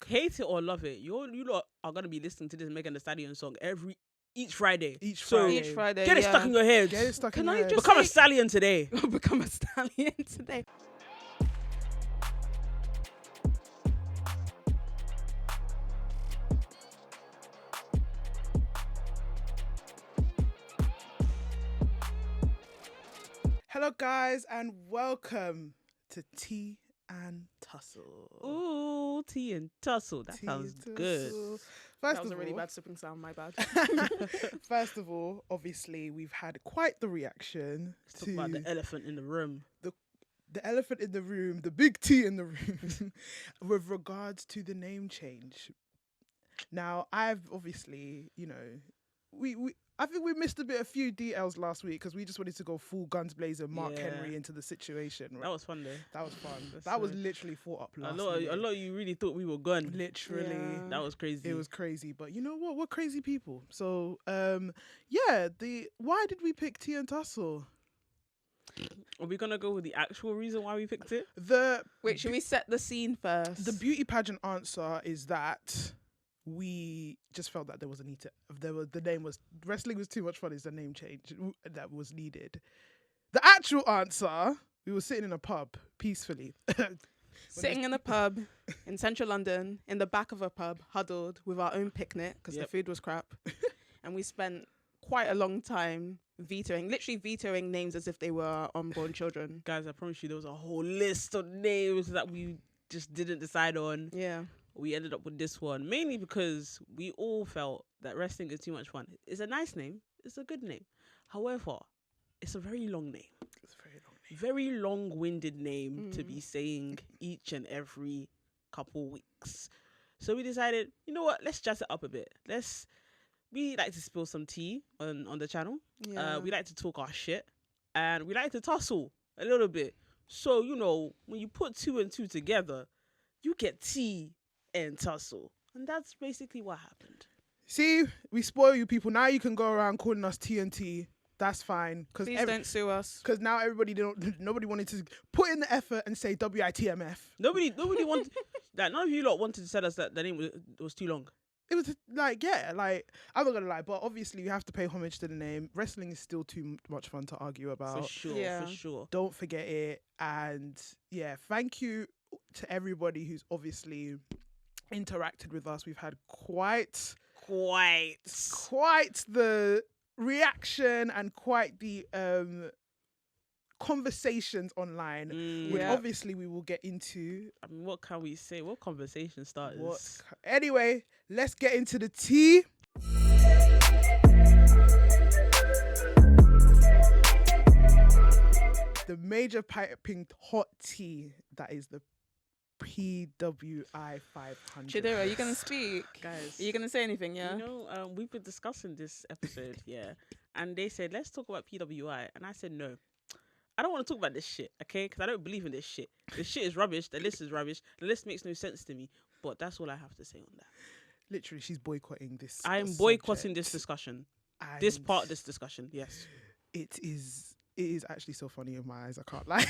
hate it or love it, you lot are gonna be listening to this Megan Thee Stallion song each Friday. Each Each Friday. Get it stuck in your head. Get it stuck Can in I your head. just Become a say- stallion today. Become a stallion today. Hello, guys, and welcome to Tea and Tussle. Ooh, tea and tussle. That Tea sounds and good. Tussle. That First was of a really all, bad sipping sound, my bad. first of all, obviously, we've had quite the reaction Let's talk about the elephant in the room. the elephant in the room, the big T in the room, with regards to the name change. Now, I've obviously, I think we missed a few details last week because we just wanted to go full guns blazing Mark Yeah. Henry into the situation. Right? That was fun though. That was fun. That's That was a literally thought up last lot minute. of you really thought we were gone. Literally. Yeah. That was crazy. It was crazy, but you know what? We're crazy people. So, why did we pick Tea and Tussle? Are we gonna go with the actual reason why we picked it? Wait, should we set the scene first? The beauty pageant answer is that we just felt that there was a need to. The name was wrestling was too much fun. Is the name change that was needed? The actual answer: we were sitting in a pub peacefully. Sitting in a pub in central London, in the back of a pub, huddled with our own picnic because the food was crap. And we spent quite a long time literally vetoing names as if they were unborn children. Guys, I promise you there was a whole list of names that we just didn't decide on. Yeah. We ended up with this one, mainly because we all felt that wrestling is too much fun. It's a nice name. It's a good name. However, it's a very long name. It's a very long name. Very long-winded name to be saying each and every couple weeks. So we decided, you know what? Let's jazz it up a bit. We like to spill some tea on the channel. Yeah. We like to talk our shit. And we like to tussle a little bit. So, when you put two and two together, you get tea and tussle. And that's basically what happened. See, we spoil you people. Now you can go around calling us TNT. That's fine. Please don't sue us. Because now nobody wanted to put in the effort and say WITMF. Nobody wanted none of you lot wanted to tell us that the name was too long. It was I'm not gonna lie, but obviously you have to pay homage to the name. Wrestling is still too much fun to argue about. For sure, Yeah. for sure. Don't forget it. And yeah, thank you to everybody who's obviously interacted with us. We've had quite the reaction and quite the conversations online, which Yeah. obviously we will get into. I mean, what can we say? What conversation starters? Anyway, let's get into the tea. The major piping hot tea that is the PWI 500. Chidera, are you going to speak? Guys, Are you going to say anything, yeah? We've been discussing this episode, yeah, and they said, let's talk about PWI. And I said, no, I don't want to talk about this shit, okay? Because I don't believe in this shit. This shit is rubbish. The list is rubbish. The list makes no sense to me. But that's all I have to say on that. Literally, she's boycotting this. I am boycotting this discussion. This part of this discussion, yes. It is actually so funny in my eyes. I can't lie.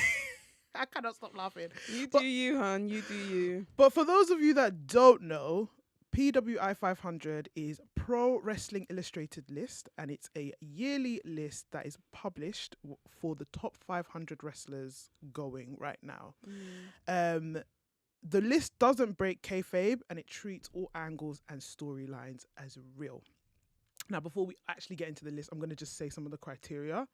I cannot stop laughing. You do you, hon. You do you. But for those of you that don't know, PWI 500 is Pro Wrestling Illustrated list, and it's a yearly list that is published for the top 500 wrestlers going right now. The list doesn't break kayfabe, and it treats all angles and storylines as real. Now, before we actually get into the list, I'm going to just say some of the criteria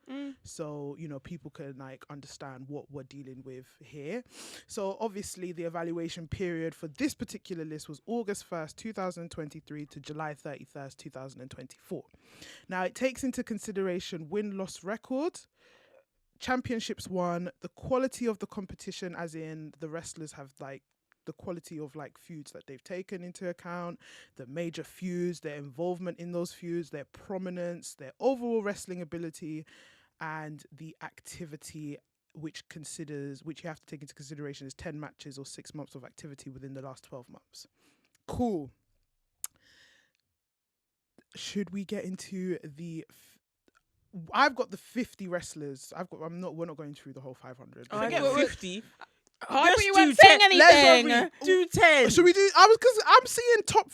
so, people can understand what we're dealing with here. So obviously the evaluation period for this particular list was August 1st, 2023 to July 31st, 2024. Now it takes into consideration win-loss record, championships won, the quality of the competition, as in the wrestlers have the quality of feuds that they've taken into account, the major feuds, their involvement in those feuds, their prominence, their overall wrestling ability, and the activity which you have to take into consideration is 10 matches or 6 months of activity within the last 12 months. Cool. Should we get into I've got the 50 wrestlers. We're not going through the whole 500. I get 50. I Just thought you weren't do saying 10. anything. Let's do 10. Should we do? I was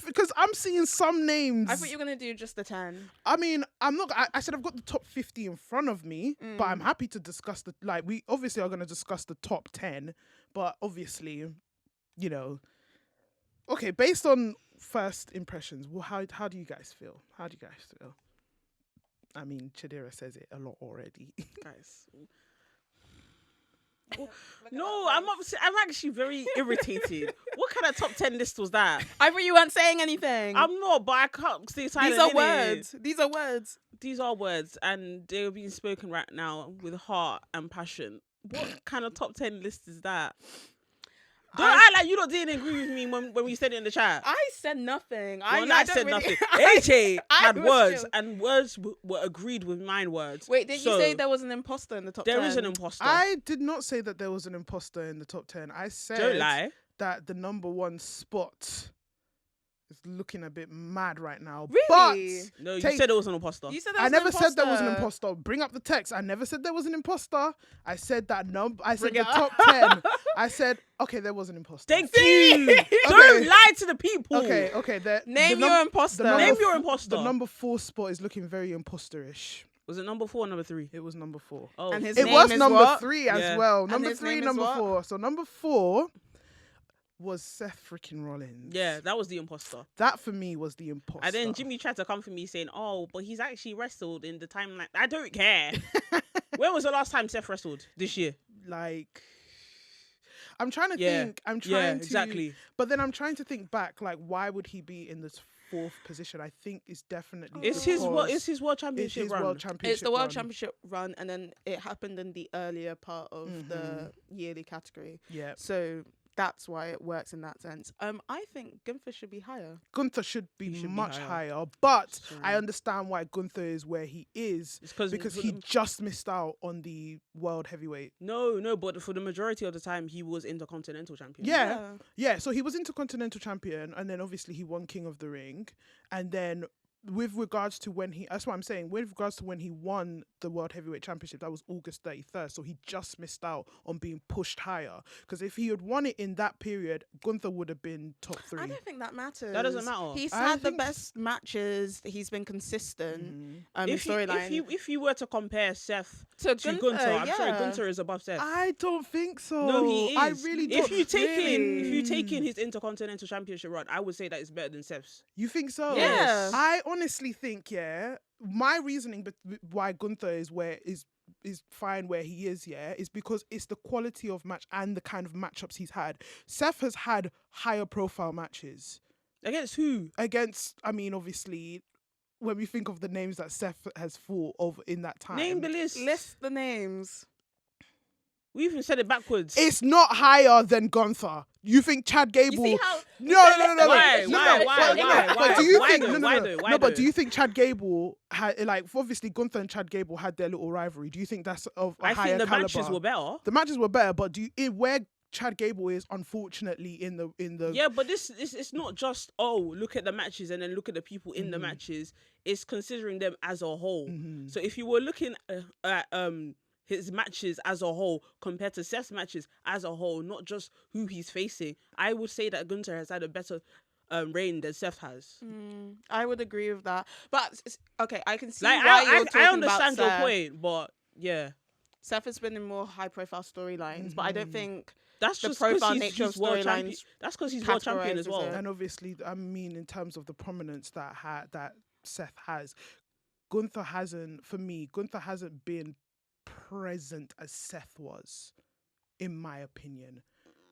because I'm seeing some names. I thought you were gonna do just the 10. I mean, I'm not. I said I've got the top 50 in front of me, but I'm happy to discuss we obviously are going to discuss the top 10, but obviously, you know, okay, based on first impressions, well, how do you guys feel? How do you guys feel? I mean, Chidera says it a lot already. Guys. No, I'm actually very irritated. What kind of top 10 list was that? I thought you weren't saying anything. I'm not, but I can't stay silent. These are innit? words. These are words. These are words, and they're being spoken right now with heart and passion. What kind of top 10 list is that? Don't act like you didn't agree with me when we said it in the chat. I said nothing. I don't said really, nothing. AJ had was words, chill. and words were agreed with mine words. Wait, did you So, say there was an imposter in the top 10? There is an imposter. I did not say that there was an imposter in the top 10. I said Don't lie. that the number 1 spot is looking a bit mad right now. Really? But No, you said it was an imposter. You said there I was never an said there was an imposter. imposter. Bring up the text. I never said there was an imposter. I said that I said Bring the it top up. 10. I said, okay, there was an imposter. Thank you. Don't lie to the people. Okay. Name your imposter. Name your imposter. The number 4 spot is looking very imposterish. Was it number 4 or number 3? It was number 4. Oh, And his It name was is number what? 3 Yeah. as well. And Number his 3, name is number what? 4. So number 4 was Seth freaking Rollins. yeah, that was the imposter. That for me was the imposter. And then Jimmy tried to come for me saying, "Oh, but he's actually wrestled in the timeline." I don't care. When was the last time Seth wrestled? This year. Like, I'm trying to Yeah. think. I'm trying to exactly. But then I'm trying to think back. Like, why would he be in this 4th position? I think it's definitely It's his world. because It's his world it's championship his run. world championship. It's the World run. Championship run, and then it happened in the earlier part of the yearly category. Yeah, So that's why it works in that sense. I think Gunther should be higher. Gunther should be He should be much higher. higher, but Sorry. I understand why Gunther is where he is It's because he just missed out on the world heavyweight. No, but for the majority of the time, he was intercontinental champion. Yeah. So he was intercontinental champion, and then obviously he won King of the Ring, and then with regards to when that's what I'm saying. With regards to when he won the World Heavyweight Championship, that was August 31st. So he just missed out on being pushed higher. Because if he had won it in that period, Gunther would have been top 3. I don't think that matters. That doesn't matter. He's I had the think best matches. He's been consistent. In If storyline. if you were to compare Seth To to Gunther, Gunther, I'm sorry, yeah. Gunther is above Seth. I don't think so. No, he is. I really don't. If you take Really? in his intercontinental championship run, I would say that it's better than Seth's. You think so? Yeah. I honestly think, my reasoning why Gunther is fine where he is, is because it's the quality of match and the kind of matchups he's had. Seth has had higher profile matches Against who? against, I mean, obviously, when we think of the names that Seth has fought over in that time. Name the list. List the names. We even said it backwards. It's not higher than Gunther. You think Chad Gable? You see how? No. Why? No, Why? no, Why? no, Why? But Why? do you Why think? though? No, Why no, though? no. Why No, but though? do you think Chad Gable had obviously Gunther and Chad Gable had their little rivalry? Do you think that's of a I higher think the caliber? matches were better. The matches were better, but where Chad Gable is unfortunately in the Yeah, but this it's not just look at the matches and then look at the people in the matches. It's considering them as a whole. So if you were looking at his matches as a whole compared to Seth's matches as a whole, not just who he's facing, I would say that Gunther has had a better reign than Seth has. I would agree with that. But okay, I can see Like why you're talking I about understand your Seth. point, but yeah, Seth has been in more high-profile storylines, but I don't think that's the just 'cause profile he's nature of world champion. storylines That's because he's world champion as categorizes well. it. and obviously, I mean, in terms of the prominence that Seth has, Gunther hasn't been present as Seth was, in my opinion.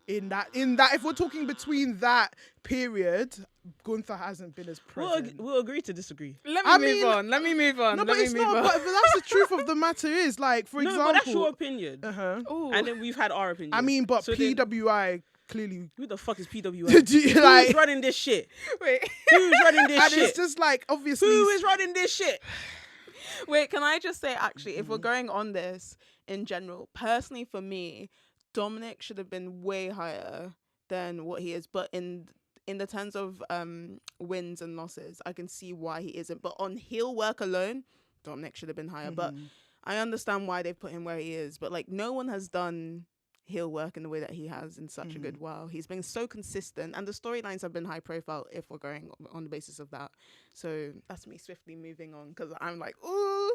In that, if we're talking between that period, Gunther hasn't been as present. We'll agree to disagree. Let I me mean, move on. Let me move on. No, Let but me it's move not. on. But that's the truth of the matter. Is like, for No, example, but that's your opinion. Ooh. And then we've had our opinion. I mean, but So then- PWI clearly. who the fuck is PWI? Do you, like, Who's running this shit? Wait, Who's running this and shit? it's just like obviously. Who is running this shit? wait. Can I just say, actually, if we're going on this in general, personally for me, Dominic should have been way higher than what he is. But in the terms of wins and losses, I can see why he isn't. But on heel work alone, Dominic should have been higher. But I understand why they've put him where he is. But like, no one has done heel work in the way that he has in such a good while. He's been so consistent, and the storylines have been high profile if we're going on the basis of that. So that's me swiftly moving on because I'm like, ooh.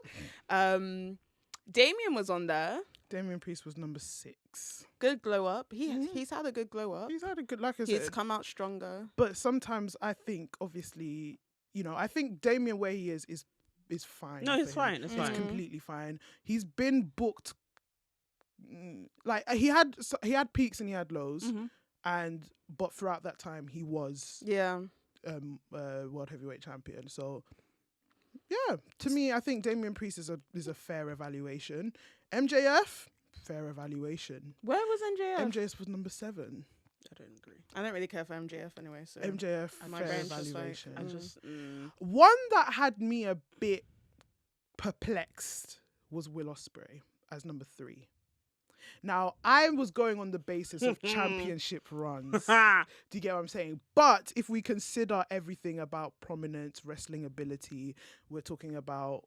Damien was on there. Damien Priest was number 6. Good glow up. He's had a good glow up. He's had a good, like I He's said. come out stronger. But sometimes I think, obviously, I think Damien where he is fine. No, it's fine. It's It's fine. completely fine. He's been booked. Like he had peaks and he had lows, but throughout that time he was world heavyweight champion. So yeah, to me, I think Damien Priest is a fair evaluation. MJF, fair evaluation. Where was MJF? MJF was number 7. I don't agree. I don't really care for MJF anyway. So MJF, my fair brain's just evaluation. like, One that had me a bit perplexed was Will Ospreay as number 3. Now, I was going on the basis of championship runs. Do you get what I'm saying? But if we consider everything about prominence, wrestling ability, we're talking about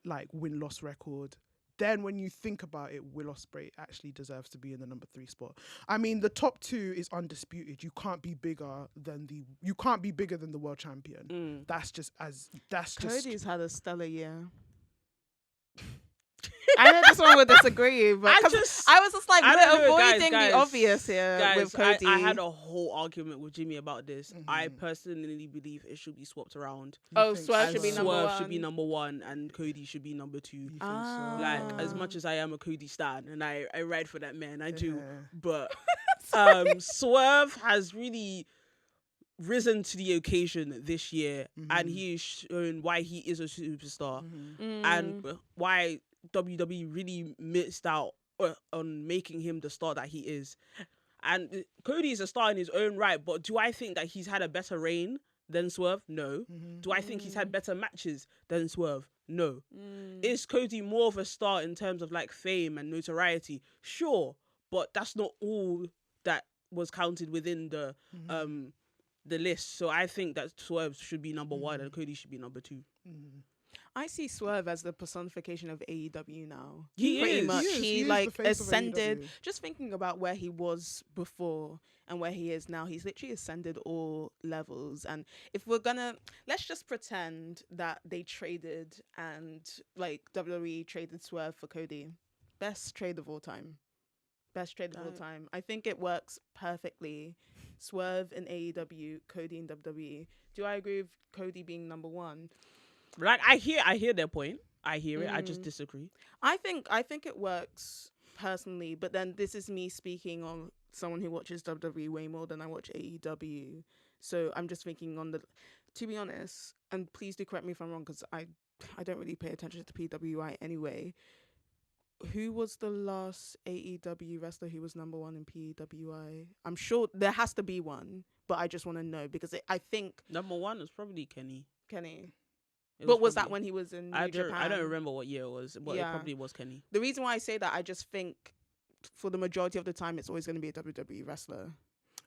like win-loss record. Then when you think about it, Will Ospreay actually deserves to be in the number 3 spot. I mean, the top 2 is undisputed. You can't be bigger than the world champion. Cody's had a stellar year. I know this one would disagree, but I was just like, we're avoiding the obvious here with Cody. I had a whole argument with Jimmy about this. I personally believe it should be swapped around. Swerve should be number 1. Swerve should be number 1 and Cody should be number 2. Like, as much as I am a Cody stan and I ride for that man, I do. But Swerve has really risen to the occasion this year, and he has shown why he is a superstar and why WWE really missed out on making him the star that he is. And Cody is a star in his own right, but do I think that he's had a better reign than Swerve? No. Do I think he's had better matches than Swerve? No. Is Cody more of a star in terms of like fame and notoriety? Sure, but that's not all that was counted within the list. So I think that Swerve should be number 1 and Cody should be number 2. I see Swerve as the personification of AEW now. He Pretty is. much. He like the face of ascended. AEW. Just thinking about where he was before and where he is now, he's literally ascended all levels. And if we're gonna, let's just pretend that they traded and like WWE traded Swerve for Cody. Best trade of all time. Best trade of all time. I think it works perfectly. Swerve in AEW, Cody in WWE. Do I agree with Cody being number 1? Like I hear their point. I hear it. I just disagree. I think it works personally, but then this is me speaking on someone who watches WWE way more than I watch AEW. So I'm just thinking to be honest, and please do correct me if I'm wrong because I don't really pay attention to PWI anyway. Who was the last AEW wrestler who was number 1 in PWI? I'm sure there has to be one, but I just want to know because I think number 1 is probably Kenny. But was that when he was in New Japan? I don't remember what year it was, but it probably was Kenny. The reason why I say that, I just think for the majority of the time, it's always going to be a WWE wrestler.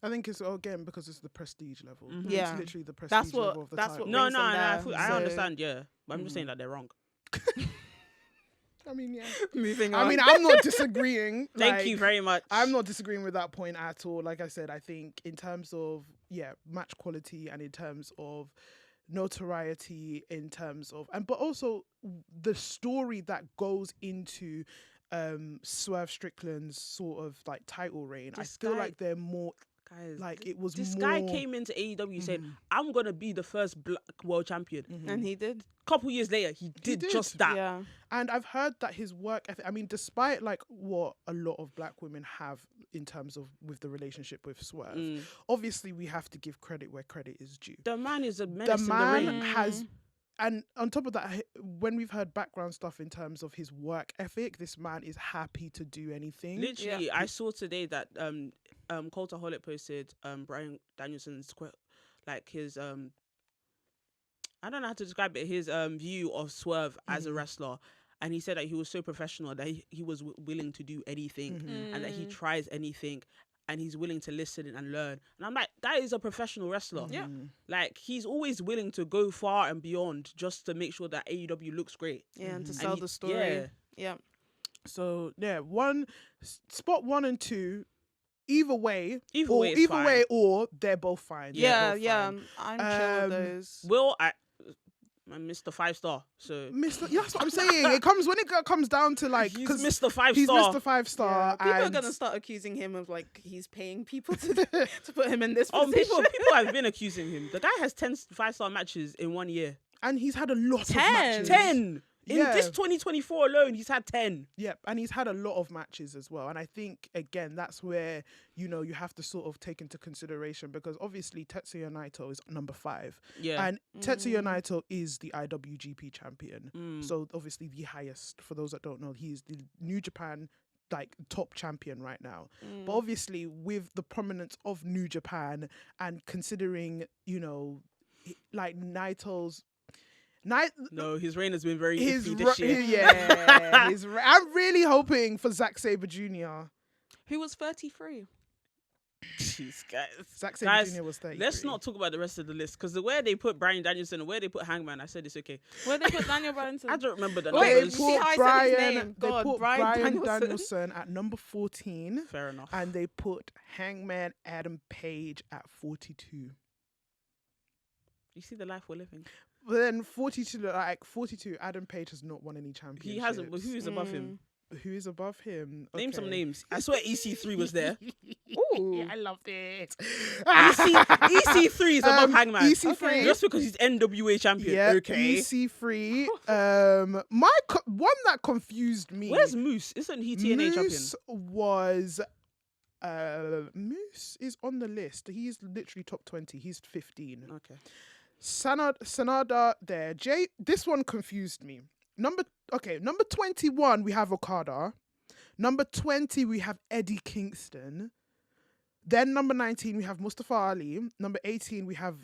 I think it's again because it's the prestige level. Yeah, it's literally the prestige level of the title. No, I understand. Yeah, but I'm just saying that they're wrong. I mean, yeah. Moving on. I mean, I'm not disagreeing. Thank you very much. I'm not disagreeing with that point at all. Like I said, I think in terms of match quality and in terms of notoriety, in terms of but also the story that goes into Swerve Strickland's sort of like title reign. I feel like they're more. Guys, like it was this more... guy came into AEW saying, I'm gonna be the first black world champion, and he did. Couple years later he did just that. Yeah. And I've heard that his work ethic, I mean, despite like what a lot of black women have in terms of with the relationship with Swerve, obviously we have to give credit where credit is due. The man is a menace The man in the ring. has, and on top of that, when we've heard background stuff in terms of his work ethic, this man is happy to do anything. Literally, I saw today that Cultaholic posted Bryan Danielson's like his I don't know how to describe it, his view of Swerve as a wrestler, and he said that he was so professional that he was willing to do anything and that he tries anything and he's willing to listen and learn. And I'm like, that is a professional wrestler. Yeah. Like, he's always willing to go far and beyond just to make sure that AEW looks great. Yeah, and to sell the story. Yeah. Yeah. So yeah, spot 1 and 2. Either way, Either way, or they're both fine. Yeah, They're both yeah. fine. I'm chill with those. I missed the 5-star. So Mr. Yeah, that's what I'm saying. It comes down to like he's 'cause Mr. 5-star. he's Mr. 5-star. People are and gonna start accusing him of like he's paying people to put him in this Oh, position. people have been accusing him. The guy has 10 5-star matches in 1 year. and he's had a lot of 10. matches. 10 in Yeah. this 2024 alone. He's had 10. Yep, and he's had a lot of matches as well. And I think again that's where you have to sort of take into consideration, because obviously Tetsuya Naito is number 5. Yeah. And Tetsuya Naito is the IWGP champion. Mm. So obviously the highest. For those that don't know, he's the New Japan like top champion right now. But obviously with the prominence of New Japan and considering, like Naito's No, his reign has been very his iffy this year. yeah, I'm really hoping for Zack Sabre Jr. Who was 33? Jeez, guys. Zack Sabre Guys, Jr. was 33. Let's not talk about the rest of the list, because the way they put Bryan Danielson and where they put Hangman, I said it's okay. Where they put Daniel Bryan? I don't remember the Wait, They numbers. you see how I said his name? they God, put Bryan Danielson at number 14, Fair enough. and they put Hangman Adam Page at 42. You see the life we're living. But then 42, Adam Page has not won any championships. He hasn't, but who is above him? Who is above him? Name some Okay. names. I swear EC3 was there. Ooh. I loved it. EC3 is above Hangman. EC3. Just because he's NWA champion. Yeah, Okay. EC3. One that confused me. Where's Moose? Isn't he TNA champion? Moose was Moose is on the list. He's literally top 20. He's 15. Okay. Sanada there. This one confused me. Number 21 we have Okada. Number 20 we have Eddie Kingston. Then number 19 we have Mustafa Ali. Number 18 we have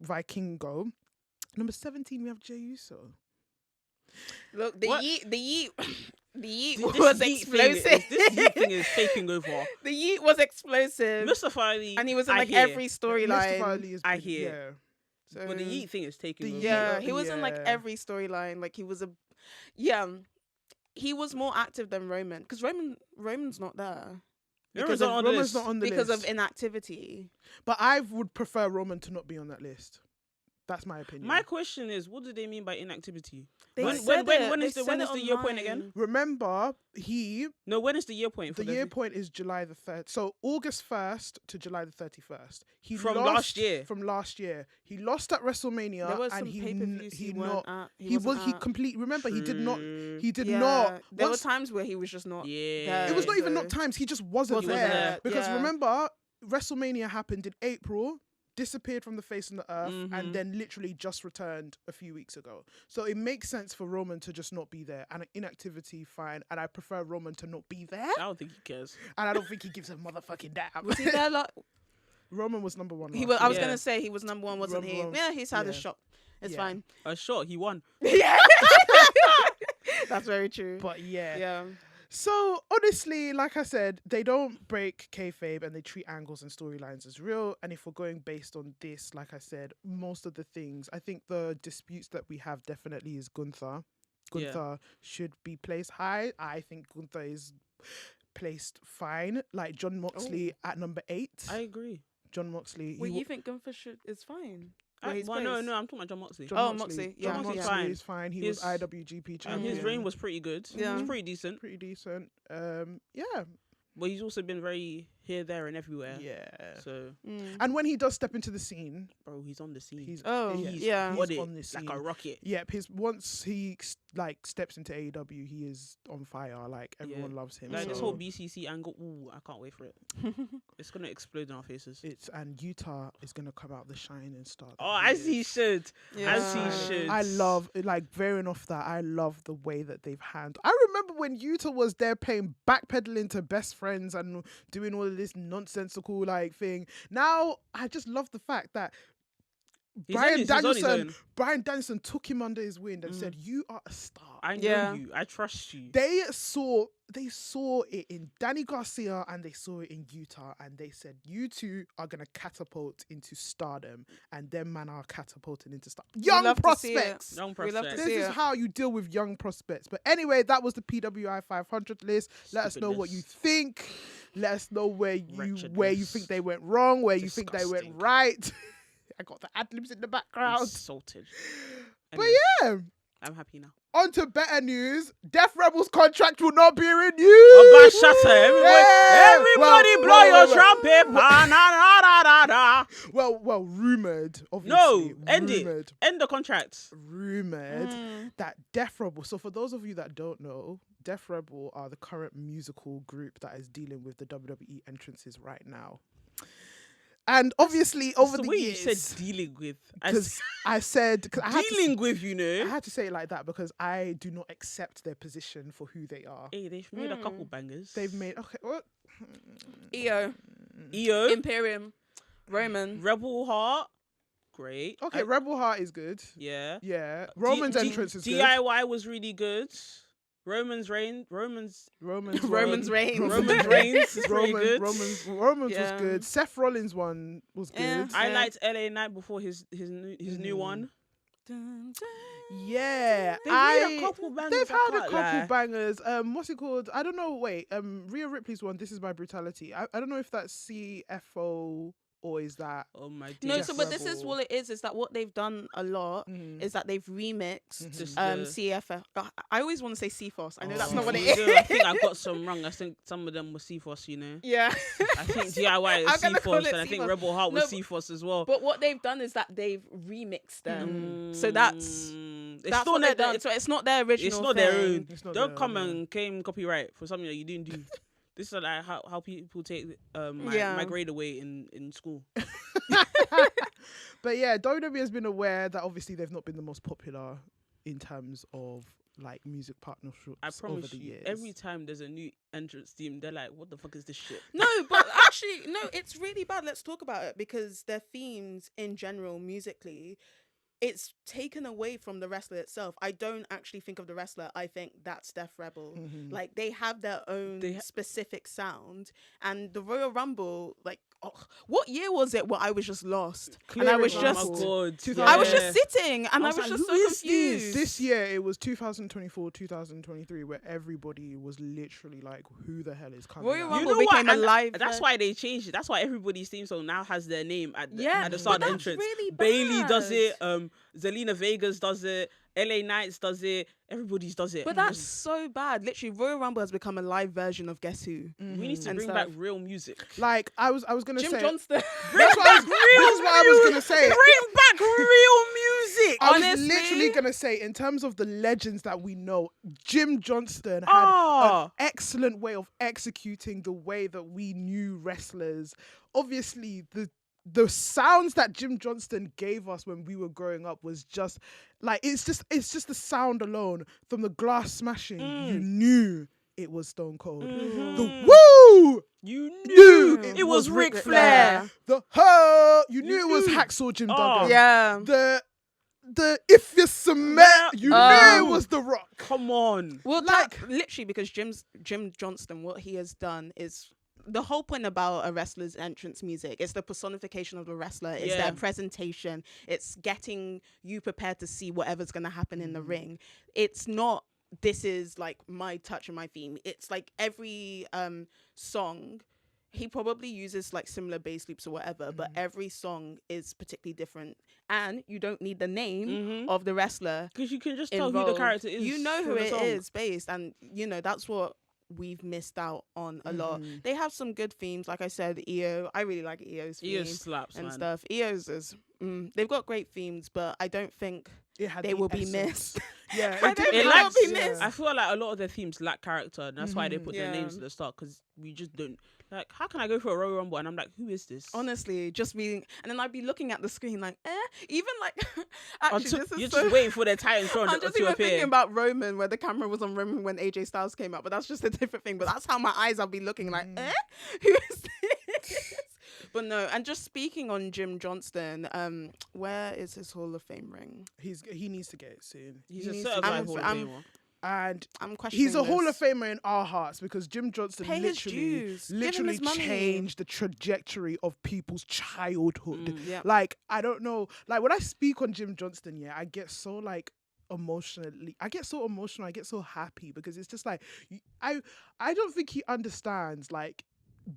Vikingo. Number 17 we have Jey Uso. Look, the What? yeet This was Yeet explosive. This Yeet thing is taking over. The yeet was explosive. Mustafa Ali, And he was in I like hear. every Mustafa storyline. Ali is I pretty- hear. yeah. So, But the Yeet thing is taking The over. yeah, he was in like Yeah. every storyline. Like he was he was more active than Roman, because Roman's not there Roman's not on the Roman's list. not on the because list. of inactivity. But I would prefer Roman to not be on that list. That's my opinion. My question is, what do they mean by inactivity? They When- said when- it. when They is the- said when it is the year point again? online. Remember, No, when is the year point? For the year point is July the 3rd. So August 1st to July the 31st. He From lost last year? From last year. He lost at WrestleMania. There was and some pay-per-views he weren't at. He wasn't at. complete. Remember, he did not. True. He did Yeah, not. There were once- times where he was just not. Yeah. there, It was not even so- not times. He just wasn't Wasn't there. there, Because yeah. remember, WrestleMania happened in April, disappeared from the face of the earth, Mhm. and then literally just returned a few weeks ago. So it makes sense for Roman to just not be there. And inactivity, fine. And I prefer Roman to not be there. I don't think he cares. And I don't think he gives a motherfucking damn. Was he there? Roman was number 1. He last was. I was Yeah. gonna say he was number 1, wasn't he? Roman- Yeah, he's had a yeah. shot. It's Yeah. fine. Sure, he won. Yeah, that's very true. But yeah. Yeah. So honestly, like I said, they don't break kayfabe and they treat angles and storylines as real. And if we're going based on this, like I said, most of the things, I think the disputes that we have definitely is Gunther. Yeah. Gunther should be placed high. I think Gunther is placed fine. Like John Moxley at number 8. I agree. John Moxley. Well, he you think Gunther is fine? No, Where's I'm talking about John Moxley. John Moxley. John Yeah, Moxley he's fine. is fine. He His- was IWGP And champion. his reign was pretty good. Yeah. It was pretty decent. pretty decent. Yeah. But he's also been very here, there, and everywhere. Yeah. So, Mm. And when he does step into the scene, bro, he's on the scene. he's Oh, he's, yeah. he's on it on the scene. like a rocket. Yep, once he steps into AEW, he is on fire. Like everyone Yeah. loves him. Like this so whole BCC angle, ooh, I can't wait for it. It's gonna explode in our faces. and Utah is gonna come out the shining star. that Oh, he as he is. should. Yeah. As he should. I love veering off that. I love the way that they've handled. I remember when Utah was there playing backpedaling to Best Friends and doing all of this nonsensical thing. Now I just love the fact that He's on his own. Brian Danielson took him under his wing and said, "You are a star. I know Yeah. you. I trust you. They saw it in Danny Garcia and they saw it in Utah, and they said, you two are gonna catapult into stardom, and them man are catapulting into stardom. Young love to see it. prospects. Young We love to prospects. This see is it. how you deal with young prospects. But anyway, that was the PWI 500 list. Let us Stupid know what you list. think. Let us know where you Wretchedness. think they went wrong, where you think they went Disgusting. right. I got the ad-libs in the background. Insulted. But Anyway, yeah, I'm happy now. on to better news. Death Rebels contract will not be renewed. Oh, but shut up. Yeah. Everybody Well, blow well, your well, trumpet. Pa, na, na, da, da, da. Well, rumored, obviously. No, end it. Rumored. End the contract. Rumored that Death Rebel. So for those of you that don't know, Death Rebel are the current musical group that is dealing with the WWE entrances right now. And obviously, over the the way years, you said dealing with. because I said, cause I had to, Dealing with, you I know. had to say it like that because I do not accept their position for who they are. Hey, they've made a couple bangers. They've made what? EO, EO, Imperium, Roman. Rebel Heart, great. Okay, Rebel Heart is good. Yeah. Yeah, Roman's entrance is good. DIY was really good. Roman's Reigns Roman's Reigns. Roman's Reigns is pretty good. Roman's Yeah. was good. Seth Rollins one was good. Yeah. I liked LA Knight before his new one. Dun, dun. Yeah, They've made a couple bangers. They've I had a can't couple lie. bangers. What's it called? I don't know. Wait, Rhea Ripley's one. This is my brutality. I don't know if that's CFO or is that. Oh my No, days. so but this is what it is that what they've done a lot is that they've remixed Just the- CFF. I always want to say CFOS. I know that's Oh. not what it Yeah, is. I think I got some wrong. I think some of them were CFOS, you know. Yeah. I think DIY I'm is gonna call CFOS, it and I think CFOS. Rebel Heart was No, CFOS as well. But what they've done is that they've remixed them. So that's It's still what they've not done. So it's not their original It's not their thing. own. It's not Don't their come own, and claim copyright for something that you didn't do. This is like how people take my Yeah. grade away in school. But yeah, WWE has been aware that obviously they've not been the most popular in terms of like music partnerships I over promise the you, years. every time there's a new entrance team, they're like, "What the fuck is this shit?" No, but actually, no, it's really bad. Let's talk about it because their themes in general, musically, it's taken away from the wrestler itself. I don't actually think of the wrestler. I think that's Death Rebel. Like they have their own specific sound, and the Royal Rumble, like, what year was it where I was just lost and I was Clear just. example. Oh my god! 2000 I was yeah. just sitting and I was like, just who so is this? confused. This year it was 2024, 2023, where everybody was literally like, "Who the hell is coming?" Royal out? Rumble You know what? became a And live. that's why they changed it. That's why everybody's theme song now has their name at the, Yeah, at the start but of the that's entrance. really Bailey does bad. it. Zelina Vegas does it. LA Knights does it. Everybody's does it. But that's so bad. Literally, Royal Rumble has become a live version of Guess Who. we need to And bring stuff. back real music. Like I was gonna Jim say. Johnston. That's what I was, this is what I was gonna say. Bring back real music. I was honestly. literally gonna say, in terms of the legends that we know, Jim Johnston had Ah. an excellent way of executing the way that we knew wrestlers. Obviously, the sounds that Jim Johnston gave us when we were growing up was just like it's just the sound alone from the glass smashing. You knew it was Stone Cold. The woo. You Knew knew it was Ric Ric Flair. Flair. The her. You knew You it was knew. Hacksaw Jim Oh. Duggan. Yeah. The if you submit, you knew it was The Rock. Come on. Well, Like- literally, because Jim Johnston, what he has done is the whole point about a wrestler's entrance music. It's the personification of the wrestler. It's Yeah. their presentation. It's getting you prepared to see whatever's going to happen in the ring. It's not, this is like my touch and my theme. It's like every song, he probably uses like similar bass loops or whatever, but every song is particularly different. And you don't need the name of the wrestler. Because you can just tell who the Involved. character is. You know who from the it song. is based, and you know that's what we've missed out on a lot. They have some good themes, like I said. EO, I really like EO's EO theme slaps, and man. stuff. EO's is they've got great themes, but I don't think It had they the will be essence. missed. Yeah, I it don't didn't think It have- they'll be yeah. missed. I feel like a lot of their themes lack character, and that's why they put their Yeah. names at the start. Because we just don't like. How can I go for a Royal Rumble and I'm like, who is this? Honestly, just reading, and then I'd be looking at the screen like, even like, actually, Until, this is you're so. just waiting for their Titantron I'm just to even appear. thinking about Roman, where the camera was on Roman when AJ Styles came out, but that's just a different thing. But that's how my eyes I'll be looking like, who is this? But no, and just speaking on Jim Johnston, where is his Hall of Fame ring? He needs to get it soon. He's He a needs to certified be- Hall of I'm- Famer. And I'm questioning he's a Hall of this. Famer in our hearts because Jim Johnston Pay his dues. Give him literally his money. changed the trajectory of people's childhood. Yeah. Like, I don't know. Like, when I speak on Jim Johnston, yeah, I get so like I get so emotional. I get so happy because it's just like I don't think he understands like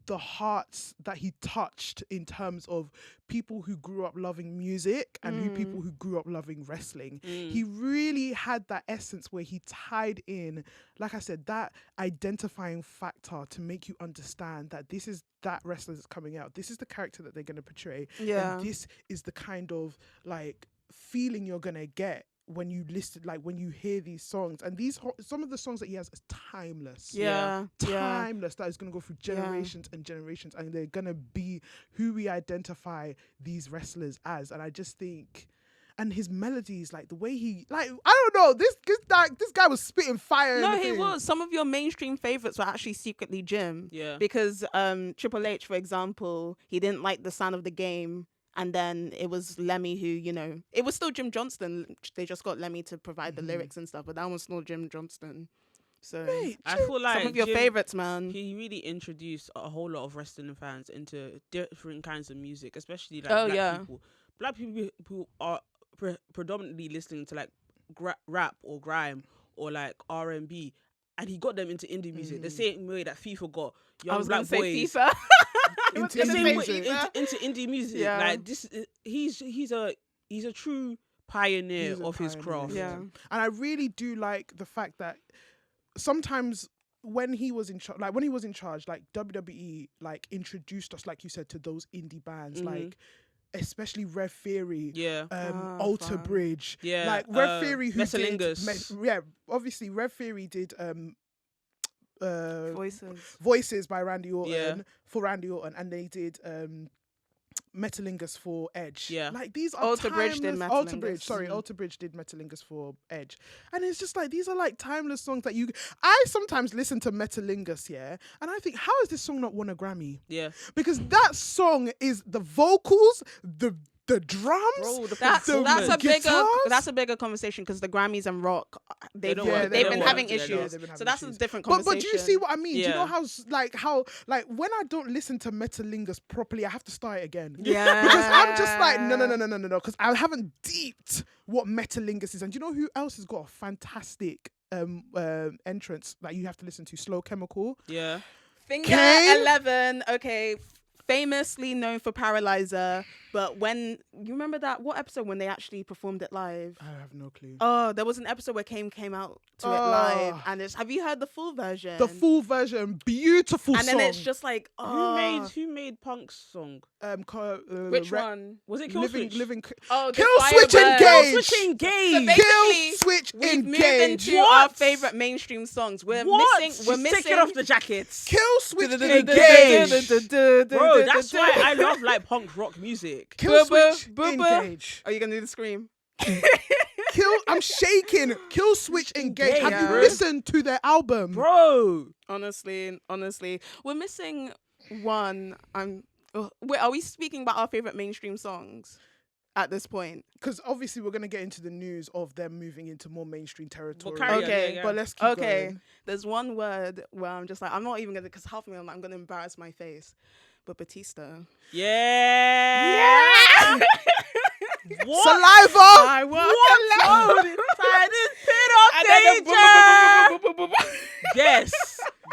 the hearts that he touched in terms of people who grew up loving music and people who grew up loving wrestling. He really had that essence where he tied in, like I said, that identifying factor to make you understand that this is that wrestler that's coming out. This is the character that they're going to portray. Yeah. And this is the kind of like feeling you're going to get when you listen, like when you hear these songs. And these some of the songs that he has is timeless. Timeless. That is going to go through generations and generations, and they're going to be who we identify these wrestlers as. And I just think, and his melodies, like the way he, like, I don't know, this guy was spitting fire. No, he was. Some of your mainstream favorites were actually secretly Jim. Yeah. Because Triple H, for example, he didn't like the sound of the game. And then it was Lemmy who, you know, it was still Jim Johnston. They just got Lemmy to provide the lyrics and stuff, but that was still Jim Johnston. So I feel like some of your Jim, favorites, man. He really introduced a whole lot of wrestling fans into different kinds of music, especially like black people. Black people who are predominantly listening to like rap or grime or like R&B, and he got them into indie music the same way that FIFA got young black boys. FIFA. into indie music. Yeah. Like this, he's a true pioneer of his craft. Yeah, and I really do like the fact that sometimes when he was in charge, like WWE, like introduced us, like you said, to those indie bands, like especially Rev Theory, Alter Bridge, like Rev Theory, who did, obviously Rev Theory did Voices by Randy Orton for Randy Orton, and they did Metalingus for Edge. Yeah, like these are Alter Bridge did Metalingus. Alter Bridge did Metalingus for Edge, and it's just like these are like timeless songs that I sometimes listen to Metalingus, and I think, how has this song not won a Grammy? Yeah, because that song is the vocals, the drums. Bro, that's a bigger conversation because the Grammys and rock they've been having issues. So that's a different conversation. But do you see what I mean? Yeah. Do you know how when I don't listen to Metalingus properly, I have to start it again. Yeah, because I'm just like no, because I haven't deeped what Metalingus is. And do you know who else has got a fantastic entrance that you have to listen to? Slow Chemical. Yeah. Finger 11. Okay. Famously known for Paralyzer, but when you remember what episode when they actually performed it live? I have no clue. Oh, there was an episode where Kane came out to it live, and have you heard the full version? The full version, beautiful and song. then it's just like, who made Punk's song? Which one? Was it Kill Switch? Kill Switch Engage. So Kill Switch Engage. Moved into our favorite mainstream songs. We're missing. Taking off the jackets. Kill Switch Engage. Bro, that's why I love like punk rock music. Kill Switch Engage. Are you gonna do the scream? I'm shaking. Kill Switch Engage. Have you listened to their album, bro? Honestly, we're missing one. Wait, are we speaking about our favorite mainstream songs at this point? Because obviously we're gonna get into the news of them moving into more mainstream territory. But let's keep going. There's one word where I'm just like, I'm not even gonna, because half of me I'm gonna embarrass my face. But Batista. Yeah. What? Saliva. I walk alone. Yes.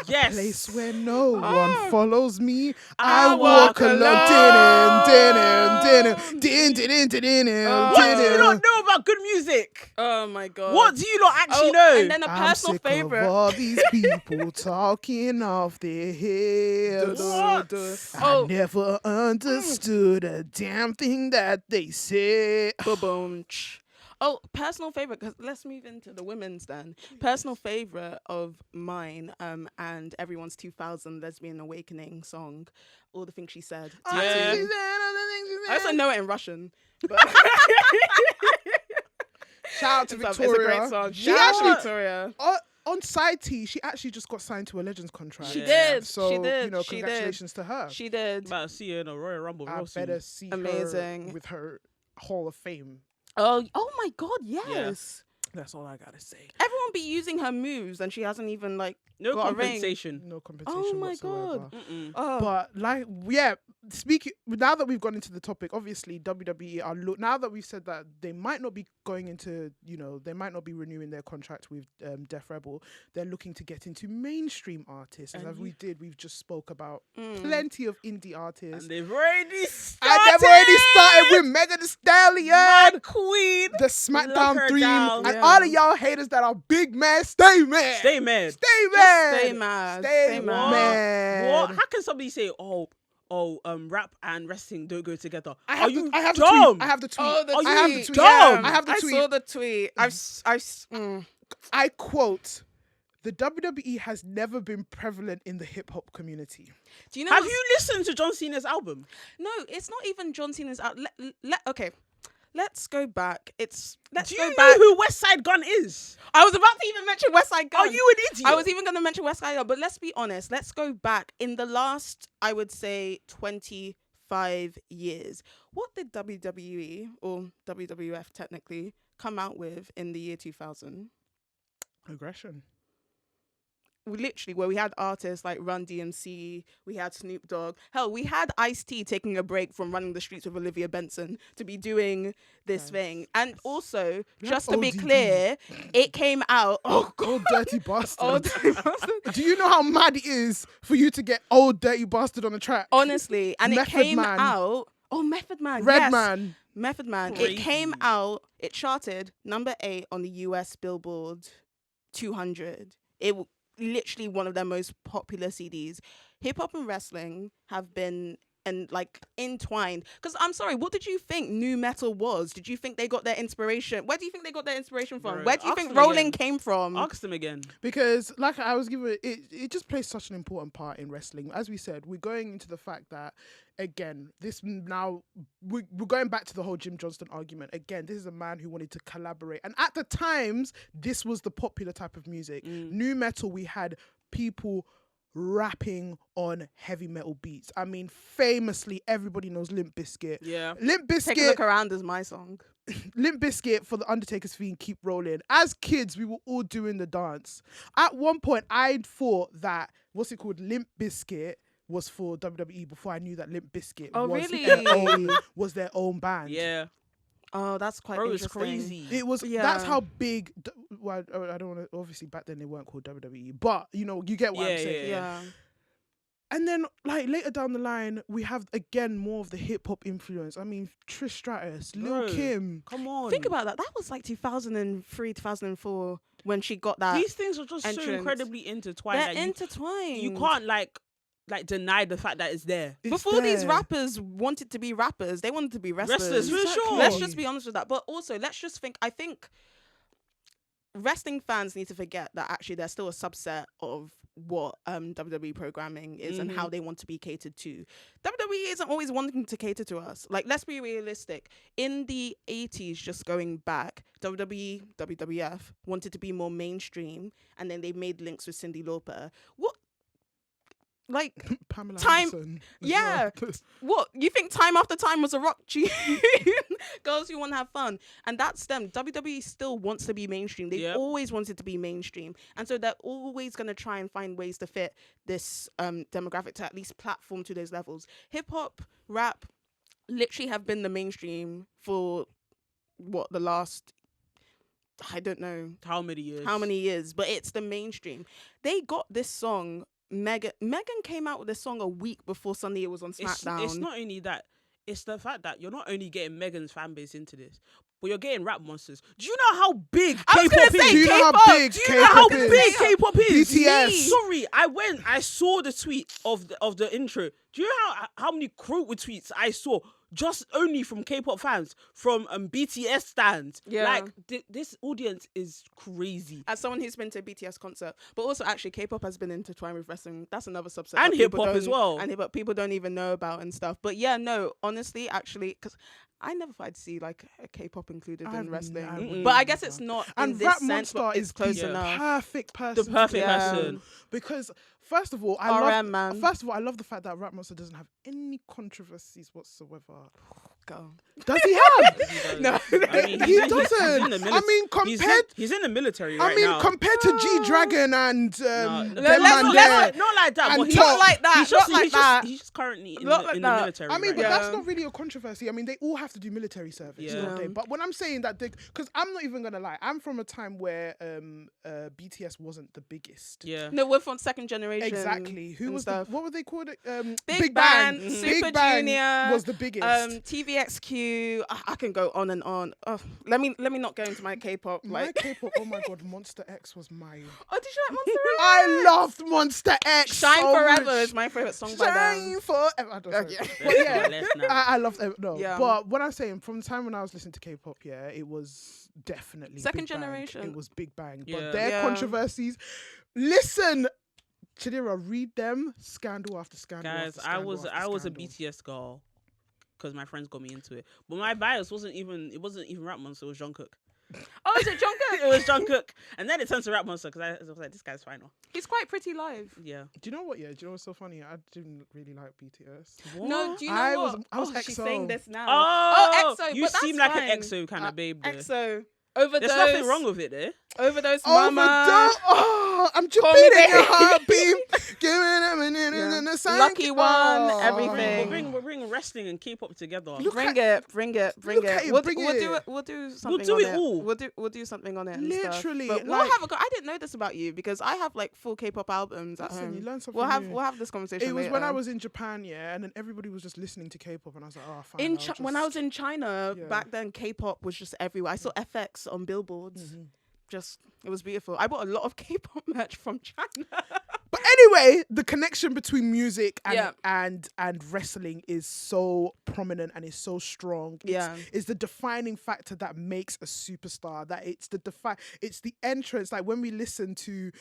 A place where no one follows me. I walk alone. Din. What do you not know about good music? Oh my god. What do you not actually know? And then a personal favorite. Of all these people talking off their heads. I never understood a damn thing that they said. Boom. Oh, personal favorite, because let's move into the women's then. Personal favorite of mine and everyone's 2000 Lesbian Awakening song, All the Things She Said. I also know it in Russian. But shout out to Victoria. It's a great song. She actually, Victoria. On Side T, she actually just got signed to a Legends contract. She did. So, she did. Congratulations to her. She did. About to see her in a Royal Rumble. I better see amazing her with her Hall of Fame. Oh my God, yes. That's all I gotta say. Everyone be using her moves, and she hasn't even like No got a ring. compensation. No compensation. Oh my whatsoever. god. Oh. But like, yeah, speaking now that we've gone into the topic, obviously WWE are now that we've said that they might not be going into, they might not be renewing their contract with Def Rebel. They're looking to get into mainstream artists, And as we've just spoke about plenty of indie artists. And they've already started. And they've already started with Megan Thee Stallion, My queen. the SmackDown Lock her 3, down. and Yeah. all of y'all haters that are big mad, stay mad. Stay mad. Stay mad. Stay mad. Stay Stay What? mad. What? How can somebody say, rap and wrestling don't go together? I have Are you I have the dumb? tweet. I have the tweet. Oh, the I have the tweet. tweet. Dumb. I have the I tweet. saw the tweet. I quote, the WWE has never been prevalent in the hip hop community. Do you know? Have what's- you listened to John Cena's album? No, it's not even John Cena's out. Okay, let's go back. Do Let's you go know back. who West Side Gun is? I was about to even mention West Side Gun. Are you an idiot? I was even going to mention West Side Gun, but let's be honest. Let's go back in the last, I would say, 25 years. What did WWE or WWF technically come out with in the year 2000? Aggression. Where we had artists like Run DMC, we had Snoop Dogg. Hell, we had Ice-T taking a break from running the streets with Olivia Benson to be doing this thing. And also, We just had to be ODB. clear, it came out. Oh, Old dirty bastard. oh, Do you know how mad it is for you to get old dirty bastard on the track? honestly, and Method it came Man. out. Oh, Method Man. Red yes. Man. Method Man. Crazy. It came out. It charted number 8 on the US Billboard 200. Literally one of their most popular CDs. Hip hop and wrestling have been entwined. Because I'm sorry, what did you think new metal was? Did you think they got their inspiration? Where do you think they got their inspiration from? Bro, Where do you ask think them Rolling again. came from? Ask them again. Because, like I was giving it just plays such an important part in wrestling. As we said, we're going into the fact that, again, we're going back to the whole Jim Johnston argument. Again, this is a man who wanted to collaborate. And at the times, this was the popular type of music. New metal, we had people rapping on heavy metal beats. I mean, famously, everybody knows Limp Bizkit. Yeah. Limp Take a Bizkit, Look Around is my song. Limp Bizkit for the Undertaker's theme, Keep Rolling. As kids, we were all doing the dance. At one point, I thought that, Limp Bizkit was for WWE before I knew that Limp Bizkit was their own band. Yeah. Oh, that's quite Bro, it's interesting. crazy. It was. Yeah. That's how big. Well, I don't want to. Obviously, back then they weren't called WWE, but you get what I'm saying. Yeah. And then, like later down the line, we have again more of the hip hop influence. I mean, Trish Stratus, Lil Bro. Kim. Come on. Think about that. That was like 2003, 2004 when she got that. These things are just so entrance. incredibly intertwined. They're that you- intertwined. You can't like deny the fact that it's there. It's Before these there. rappers wanted to be rappers, they wanted to be wrestlers. Wrestlers, for sure. Let's just be honest with that. But also, let's just think. I think wrestling fans need to forget that actually there's still a subset of what WWE programming is and how they want to be catered to. WWE isn't always wanting to cater to us. Like, let's be realistic. In the 80s, just going back, WWE, WWF wanted to be more mainstream, and then they made links with Cyndi Lauper. What? Like, Pamela Time- Anderson as yeah. well. what? You think Time After Time was a rock tune? Girls who want to have fun. And that's them. WWE still wants to be mainstream. They've Yep. always wanted to be mainstream. And so they're always going to try and find ways to fit this demographic to at least platform to those levels. Hip hop, rap literally have been the mainstream for the last, I don't know How many years? how many years, but it's the mainstream. They got this song. Megan came out with this song a week before Sunday it was on SmackDown. It's not only that. It's the fact that you're not only getting Megan's fan base into this, but you're getting rap monsters. Do you know how big I was K-pop gonna is? say, Do you know how K-pop. big Do you know how K-pop is? big K-pop is? BTS. Sorry, I saw the tweet of the intro. Do you know how many quote tweets I saw just only from K-pop fans, from BTS stands? Yeah. Like this audience is crazy. As someone who's been to a BTS concert, but also actually K-pop has been intertwined with wrestling. That's another subset. And that people hip-hop as don't- well. And hip-hop people don't even know about and stuff. But yeah, no, honestly, actually, because I never thought I'd see like a K-pop included in wrestling. wouldn't But I guess either. it's not And in this Rap sense, Monster but is it's close the enough. perfect person. The perfect to get person. on. Because first of all, I RM, man. love the fact that Rap Monster doesn't have any controversies whatsoever. Go. Does he have? No. I mean, he he's in doesn't. the I military. mean, compared. He's in the military I right mean, now. compared to G Dragon and them let's man there. Not like that. and But he's Top. Like that. He's just, not like that. He's just currently in, Not the, like in the that. military. I mean, right but now. that's not really a controversy. I mean, they all have to do military service, Yeah. don't they? But when I'm saying that, because I'm not even gonna lie, I'm from a time where BTS wasn't the biggest. Yeah. No, we're from second generation. Exactly. Who and was stuff. what were they called? Big Bang, Bang. Super Big Bang Junior, was the biggest. TVXQ. I can go on and on. Oh, let me not go into my K-pop. My Like, K-pop. Oh my god, Monster X was my. oh, did you like Monster X? I loved Monster X. Shine so Forever much. is my favorite song by them. Shine Forever. I don't know. Okay. But yeah, Let's not. I love them. No, Yeah. but what I'm saying, from the time when I was listening to K-pop, yeah, it was definitely Second Big Bang. generation. It was Big Bang. Yeah. But their Yeah. controversies. Listen, Chidira, read them. Scandal after scandal. Guys, after I scandal was after a scandal. BTS girl because my friends got me into it. But my bias wasn't even Rap Monster. It was Jungkook. Oh, is it Jungkook? It was Jungkook, and then it turned to Rap Monster because I was like, this guy's final. He's quite pretty live. Yeah. Do you know what? Yeah, do you know what's so funny? I didn't really like BTS. No, do you know I what? was she's EXO. saying this now. Oh, EXO, you but that's seem like fine. an EXO kind of babe. Though. EXO. Overdose. There's nothing wrong with it, there. Overdose, Oh, Mama. I'm Call beating me your baby. heartbeat. Giving them Yeah. a Lucky One, everything. We're bringing wrestling and K-pop together. Look Bring at- it. look at it, We'll bring do it. it. We'll do something. do on it all. We'll do something on it. And Literally, stuff. But we'll like- have I didn't know this about you because I have like full K-pop albums at Listen, home. you learn something We'll have this conversation. It was when later. I was in Japan, yeah, and then everybody was just listening to K-pop, and I was like, oh, fine. when I was in China Yeah. back then, K-pop was just everywhere. I saw FX on billboards. Mhm. Just it was beautiful. I bought a lot of K-pop merch from China. But anyway, the connection between music and Yeah. and wrestling is so prominent and is so strong. It's the defining factor that makes a superstar. That it's the entrance. Like when we listen to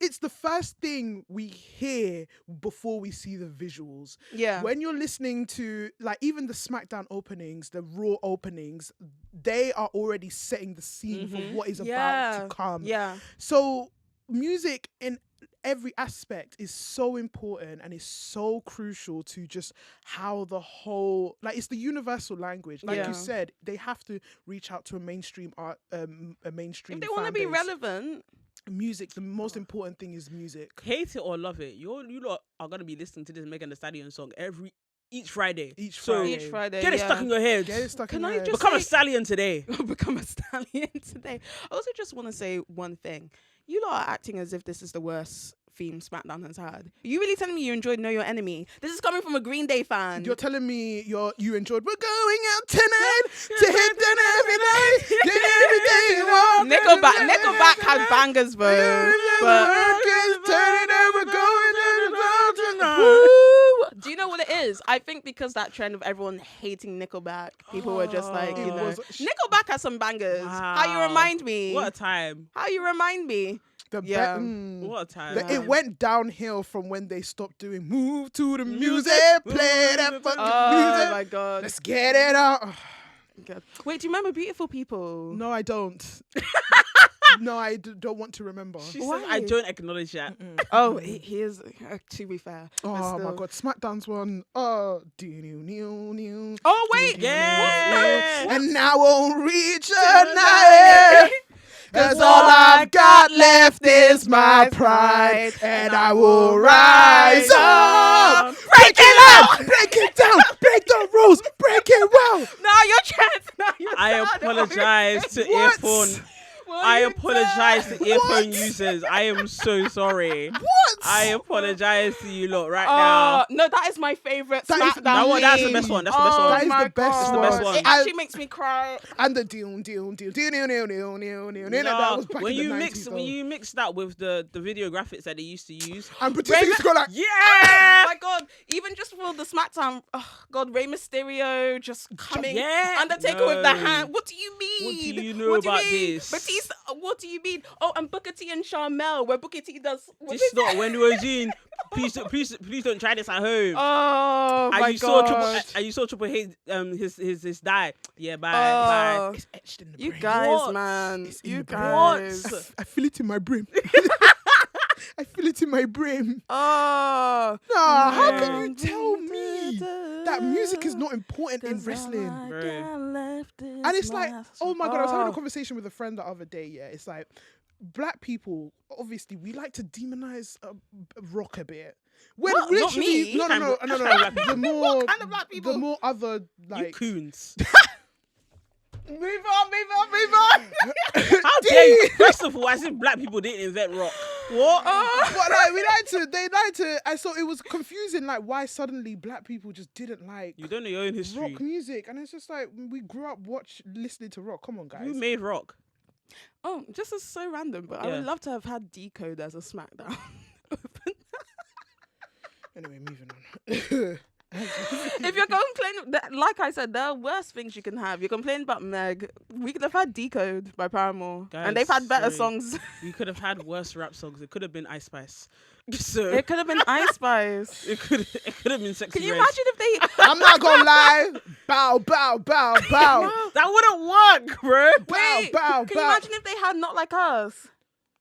it's the first thing we hear before we see the visuals. Yeah. When you're listening to like even the SmackDown openings, the Raw openings, they are already setting the scene for what is about to come. Yeah. So music in every aspect is so important and is so crucial to just how the whole it's the universal language. Like Yeah. you said, they have to reach out to a mainstream art, a mainstream. If they want to be relevant. music. The most important thing is music. Hate it or love it, you lot are gonna be listening to this Megan Thee Stallion song each Friday. Each So Friday. Each Friday. Get it stuck in your head. Get it stuck Can in I your head. just Become a say- stallion today. Become a stallion today. I also just want to say one thing. You lot are acting as if this is the worst theme SmackDown has had. Are you really telling me you enjoyed Know Your Enemy? This is coming from a Green Day fan. You're telling me you enjoyed. We're going out tonight to hit them every night, get every day you want. Nickelback had bangers, bro. But Woo! Do you know what it is? I think because that trend of everyone hating Nickelback, people were just like, It was- Nickelback has some bangers. How you Wow. remind me? What a time. How you remind me? Yeah. What a time. It went downhill from when they stopped doing "Move to the Music, play that fucking Oh music, my god. let's get it out." God. Wait, do you remember Beautiful People? No, I don't. No, I don't want to remember. She says, Why? I don't acknowledge that. Oh, he is. To be fair. but Oh still. my god, SmackDown's one. Oh, new. Oh wait, Yeah. And I won't reach a night. Cause all I've got left is my pride, and I will rise up. Break it down, break the rules, break it well. Now your chance. Now your I turn. apologize to What? earphone. What I you apologize done? to earphone users. I am so sorry. What? I apologize to you lot right now. No, that is my favorite That is- SmackDown That one, that's the meme. best one. That's the best Oh one. That is my the best God. That's the best one. It actually makes me cry. And the deal. That was back when in the you 90s, mix though. when you mix that with the video graphics that they used to use. And British used to go like, Yeah. Oh my God, even just for the SmackDown, oh God, Rey Mysterio just coming, Yeah. Undertaker with the No. hand. What do you mean? What do you know What do you about mean? this? Batista, what do you mean? Oh, and Booker T and Sharmell, where Booker T does. This is not when we were in. Please don't try this at home. Oh and my you saw God. Triple H his die. Yeah, bye. Oh, it's etched in the you brain. guys, What? man. It's in You the brain. guys. I feel it in my brain. I feel it in my brain. Oh. Nah, how can you tell me that music is not important in wrestling. And it's like, oh my God, I was having a conversation with a friend the other day. Yeah, it's like, black people, obviously, we like to demonize rock a bit. When What? Not me. No. The more, What kind of black people? The more other, You like, coons. Move on. How dare you? First of all, as if black people didn't invent rock. What? but like, they like to, and so it was confusing, like, why suddenly black people just didn't like You don't know your own history. rock music. And it's just like, we grew up listening to rock. Come on, guys. Who made rock? Oh, just as so random, but I Yeah. would love to have had Decode as a SmackDown. Anyway, moving on. If you're complaining, like I said, there are worse things you can have. You're complaining about Meg. We could have had Decode by Paramore, and they've had better sorry. songs. We could have had worse rap songs. It could have been Ice Spice. So It could have been Ice Spice. it could have been Sexy Can you Red. imagine if they? I'm not gonna lie. Bow. That wouldn't work, bro. Wait, bow, can bow. you imagine if they had Not Like Us?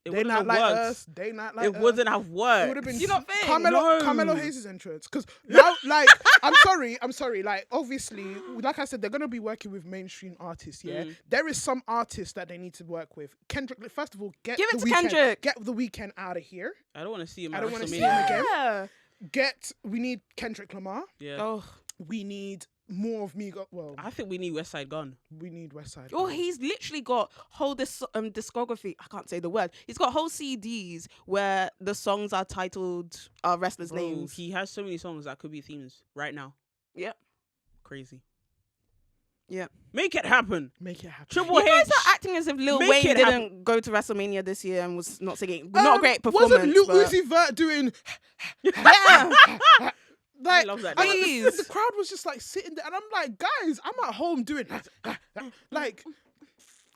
It They wouldn't not have like worked. us. They not like It us. wouldn't have It worked. would have been You not think? Carmelo No. Hayes' entrance. Because now, like, I'm sorry. Like, obviously, like I said, they're gonna be working with mainstream artists. Yeah, there is some artists that they need to work with. Kendrick, first of all, Give it the to Weeknd. Kendrick. Get the Weeknd out of here. I don't want to see him. I at don't wanna see WrestleMania. him again. Yeah. We need Kendrick Lamar. Yeah. Oh, We need more of Migos. Well, I think we need West Side Gun. we need Westside. oh, he's literally got whole discography. I can't say the word. He's got whole CDs where the songs are titled wrestlers' Bro, names. he has so many songs that could be themes right now. Yeah. Crazy. Yeah. Make it happen. Make it happen. Triple You guys H. are acting as if Lil Make Wayne it didn't happen. go to WrestleMania this year and was not singing. Not a great performance. Wasn't Lil but- Uzi Vert doing? Yeah. Like, love that and dance. the crowd was just like sitting there, and I'm like, guys, I'm at home doing like.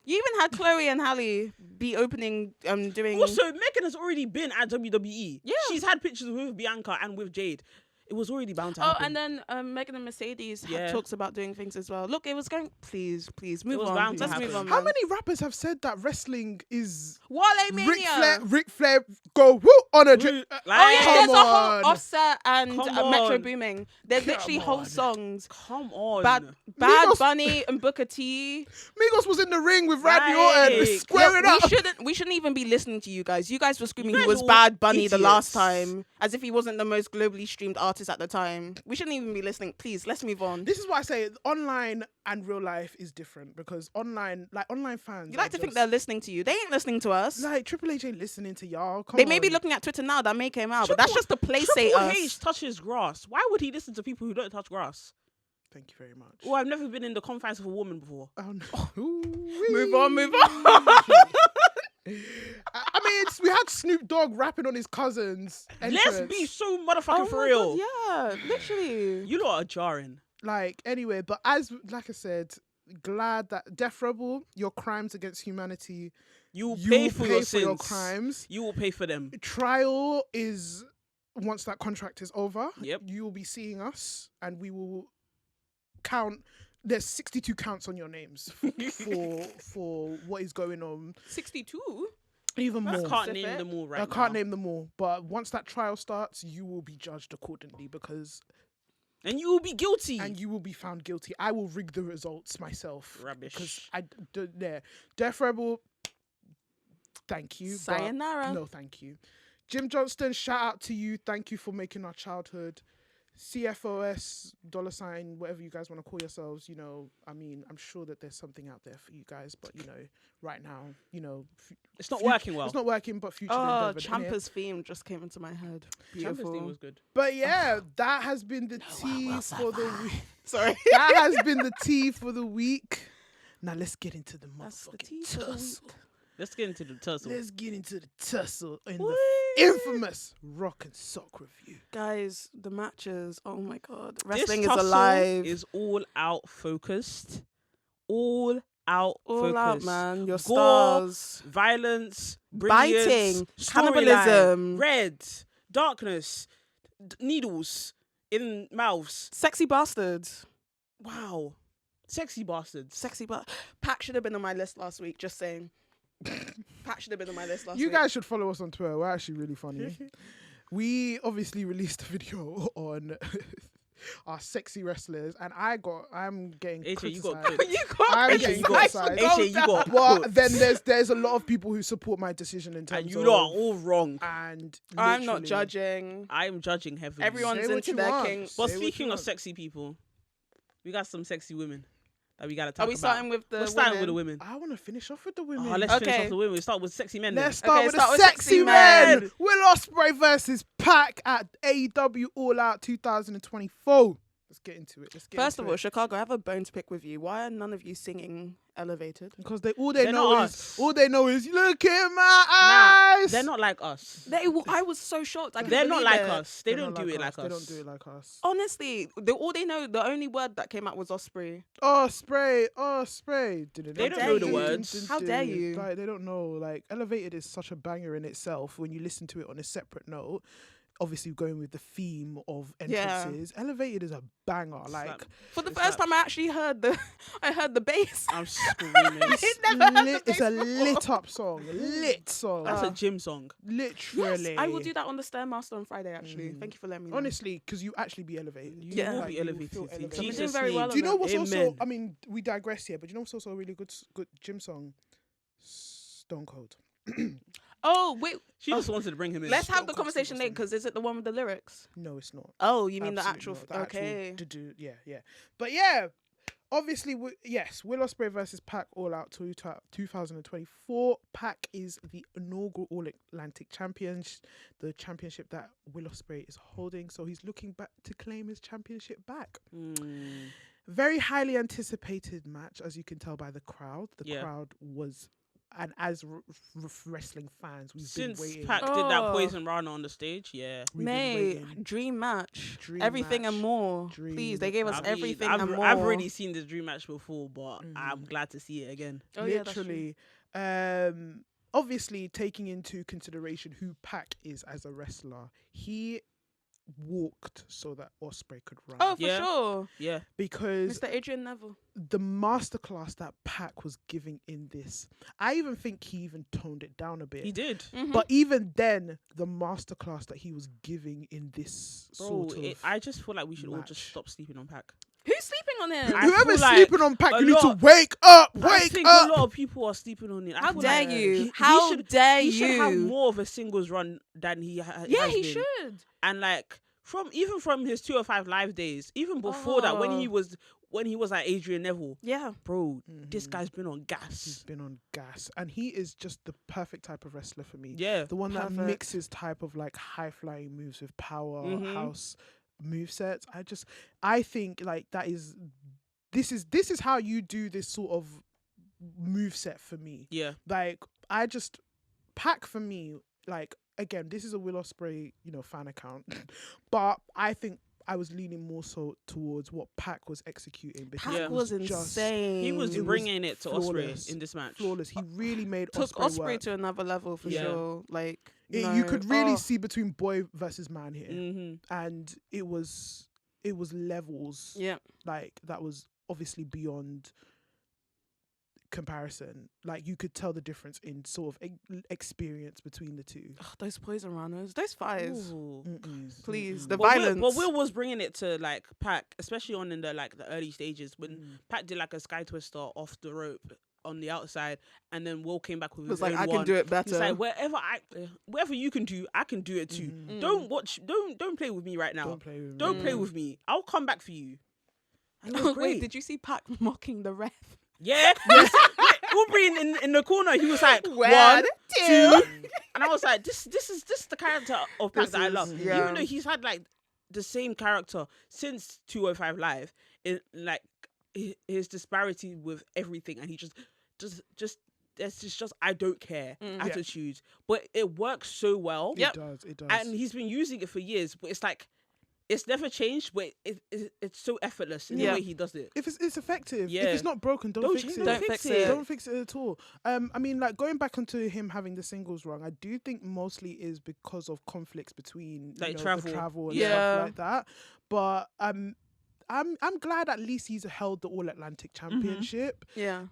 You even had Chloe and Halle be opening, doing. Also, Megan has already been at WWE. Yeah. She's had pictures with Bianca and with Jade. It was already bound to Oh, happen. and then Megan and Mercedes Yeah. had talks about doing things as well. Look, it was going. Please, move was on. bound to Let's move happen. on. How man. many rappers have said that wrestling is Wale Mania. Ric Flair go woo on a drink? Oh yeah, Come there's a whole on. Offset and Come Metro on. Booming. There's literally Come whole on. songs. Come on. Bad Migos- Bunny and Booker T. Migos was in the ring with Randy Right. Orton, squaring Look, up. we shouldn't even be listening to you guys. You guys were screaming You he guys was are Bad Bunny the last idiots. time, as if he wasn't the most globally streamed artist at the time. We shouldn't even be listening. Please, let's move on. This is why I say online and real life is different, because online fans. You like to think they're listening to you. They ain't listening to us. like Triple H ain't listening to y'all. Come They may be on. looking at Twitter now. That may came out, but that's just to play say Triple us. H touches grass. Why would he listen to people who don't touch grass? Thank you very much. Well, I've never been in the confines of a woman before. Oh, no. Move on. I mean, we had Snoop Dogg rapping on his cousins. Let's be so motherfucking Oh for my real. God, yeah, literally. You lot are jarring. like, anyway, but like I said, glad that Death Rebel, your crimes against humanity, You will you pay will for pay your for your sins. crimes. You will pay for them. Trial is once that contract is over. Yep. You will be seeing us, and we will count. There's 62 counts on your names for what is going on. 62. Even I more. can't name them all right I can't now. name them all, but once that trial starts, you will be judged accordingly, And you will be guilty. and you will be found guilty. I will rig the results myself. Rubbish. Because Death Rebel, thank you. but Sayonara. no, thank you. Jim Johnston, shout out to you. Thank you for making our childhood. CFOS, $, whatever you guys want to call yourselves, I mean, I'm sure that there's something out there for you guys, but, right now, it's not working well. It's not working, but future Oh, endeavour, innit? Champa's theme just came into my head. Champa's Beautiful. thing was good. But yeah, that has been the tea for the week. Sorry. That has been the tea for the week. Now let's get into the That's the motherfucking tea for the tussle. Let's get into the tussle. Let's get into the tussle in Whee! the infamous Rock and Sock review. Guys, the matches. Oh my God. This Wrestling is tussle alive. is all out focused. All out all focused. out, man. Your Gore, stars. violence, Biting, brilliance, cannibalism. storyline, red, darkness, needles in mouths. Sexy bastards. Wow. Sexy bastards. Sexy but Pac should have been on my list last week, just saying. Pac should have been on my list last You week. guys should follow us on Twitter. We're actually really funny. We obviously released a video on are sexy wrestlers, and I'm getting AJ, you got criticized. cooked. I'm AJ, getting you got criticized. AJ, you got But cooked. then there's a lot of people who support my decision in terms And you of, lot are all wrong. and I'm not literally- judging. I'm judging heavily. Everyone's Say what into you their want. king. But Say what speaking you of want. sexy people, we got some sexy women that we gotta talk Are we about. starting with the We're starting with the women? women. I want to finish off with the women. Oh, let's finish Okay. off the women. We start with sexy men. Let's then. start Okay, with start the with sexy sexy men. men. Will Ospreay versus Pac at AEW All Out 2024. Let's get into it. First of all, Chicago, I have a bone to pick with you. Why are none of you singing Elevated? because they They're know not is us. all they know is look in my eyes. They're not like us. I was so shocked. I They're couldn't not believe like it. us. They They're don't not do it like us. They don't do it like us. Honestly, all they know, the only word that came out was Ospreay. Ospreay. They don't know the words. How dare you? Like, they don't know. Like, Elevated is such a banger in itself. When you listen to it on a separate note, obviously going with the theme of Yeah. entrances, Elevated is a banger. Like, For the It's first like- time, I actually heard the bass. I'm screaming. it's a lit up song. Lit song. That's a gym song. Literally. Yes, I will do that on the Stairmaster on Friday. Actually, thank you for letting me know. Honestly, because you actually be elevated. You Yeah. will Like, be you will elevated. feel in elevated. I'm doing Jesus' very well name. on Do you know what's Amen. also? I mean, we digress here, but do you know what's also a really good gym song? Stone Cold. Oh wait, She just wanted to bring him in. let's have the Cold conversation Stone later. Because is it the one with the lyrics? No, it's not. Oh, you mean Absolutely the not. actual? Okay. Yeah. But yeah, obviously, yes, Will Ospreay versus Pac All Out 2024. Pac is the inaugural All Atlantic champion, the championship that Will Ospreay is holding. So he's looking back to claim his championship back. Very highly anticipated match, as you can tell by the crowd. The Yeah. crowd was, and as wrestling fans, we've Since been waiting. Pac did that Oh. Poison Rana on the stage, yeah. We've been Mate, waiting. dream match. Dream everything match. and more. Dream Please, they gave us I mean, everything I've, and more. I've already seen this dream match before, but I'm glad to see it again. Oh, yeah, that's true. Literally, obviously taking into consideration who Pac is as a wrestler, he walked so that Ospreay could run. Oh, for Yeah. sure, Yeah. Because Mr. Adrian Neville. the masterclass that Pac was giving in this, I even think he even toned it down a bit. He did. Mhm. But even then, the masterclass that he was giving in this Bro, sort of I just feel like we should all just match. stop sleeping on Pac. Who's sleeping on him? I whoever's feel like sleeping on Pac, a you need to lot- wake up, I wake think up. a lot of people are sleeping on it. I How feel dare like you? How dare he should have you? more of a singles run than he Yeah, has he been. should. And like from his 205 live days, even before that, when he was at Adrian Neville, Yeah. bro, this Mhm. guy's been on He's gas. been on gas, and he is just the perfect type of wrestler for me. Yeah. The one that Perfect. mixes type of like high flying moves with power Mhm. house movesets. I think like this is how you do this sort of moveset for me. Yeah. Like Pac for me, like again, this is a Will Ospreay, fan account. But I think I was leaning more so towards what Pac was executing because Pac it was just insane. He was It was bringing it to flawless. Ospreay in this match. flawless. He really made Took Ospreay Ospreay work. to another level for Yeah. sure. Like You could really oh. see between boy versus man here, Mm-hmm. and it was levels Yeah. like that was obviously beyond comparison. Like you could tell the difference in sort of experience between the two. Ugh, those poison runners, those fires. Please, the But violence. Will was bringing it to like Pac, especially on in the early stages when Pac did like a sky twister off the rope on the outside, and then Will came back with was his like, own I one. can do it better. It's like wherever you can do, I can do it too. Don't play with me right now. Don't play with me. Don't play with me. I'll come back for you. And it was Oh, great. wait, did you see Pac mocking the ref? Yeah. Aubrey in the corner, he was like, One, 1, two. 2. And I was like, this is the character of Pac This that I is- love. yeah. Even though he's had like the same character since 205 Live, in like his disparity with everything, and he just it's just I don't care attitude. But it works so well. Yep. It does. And he's been using it for years, but it's like it's never changed, but it's so effortless in the Yeah. way he does it. if it's effective, Yeah. if it's not broken, don't fix change it. it. Don't fix it. Don't fix it at all. I mean, like going back onto him having the singles run, I do think mostly is because of conflicts between Like the travel. travel and Yeah. stuff like that. But I'm glad at least he's held the All Atlantic Championship. Yeah.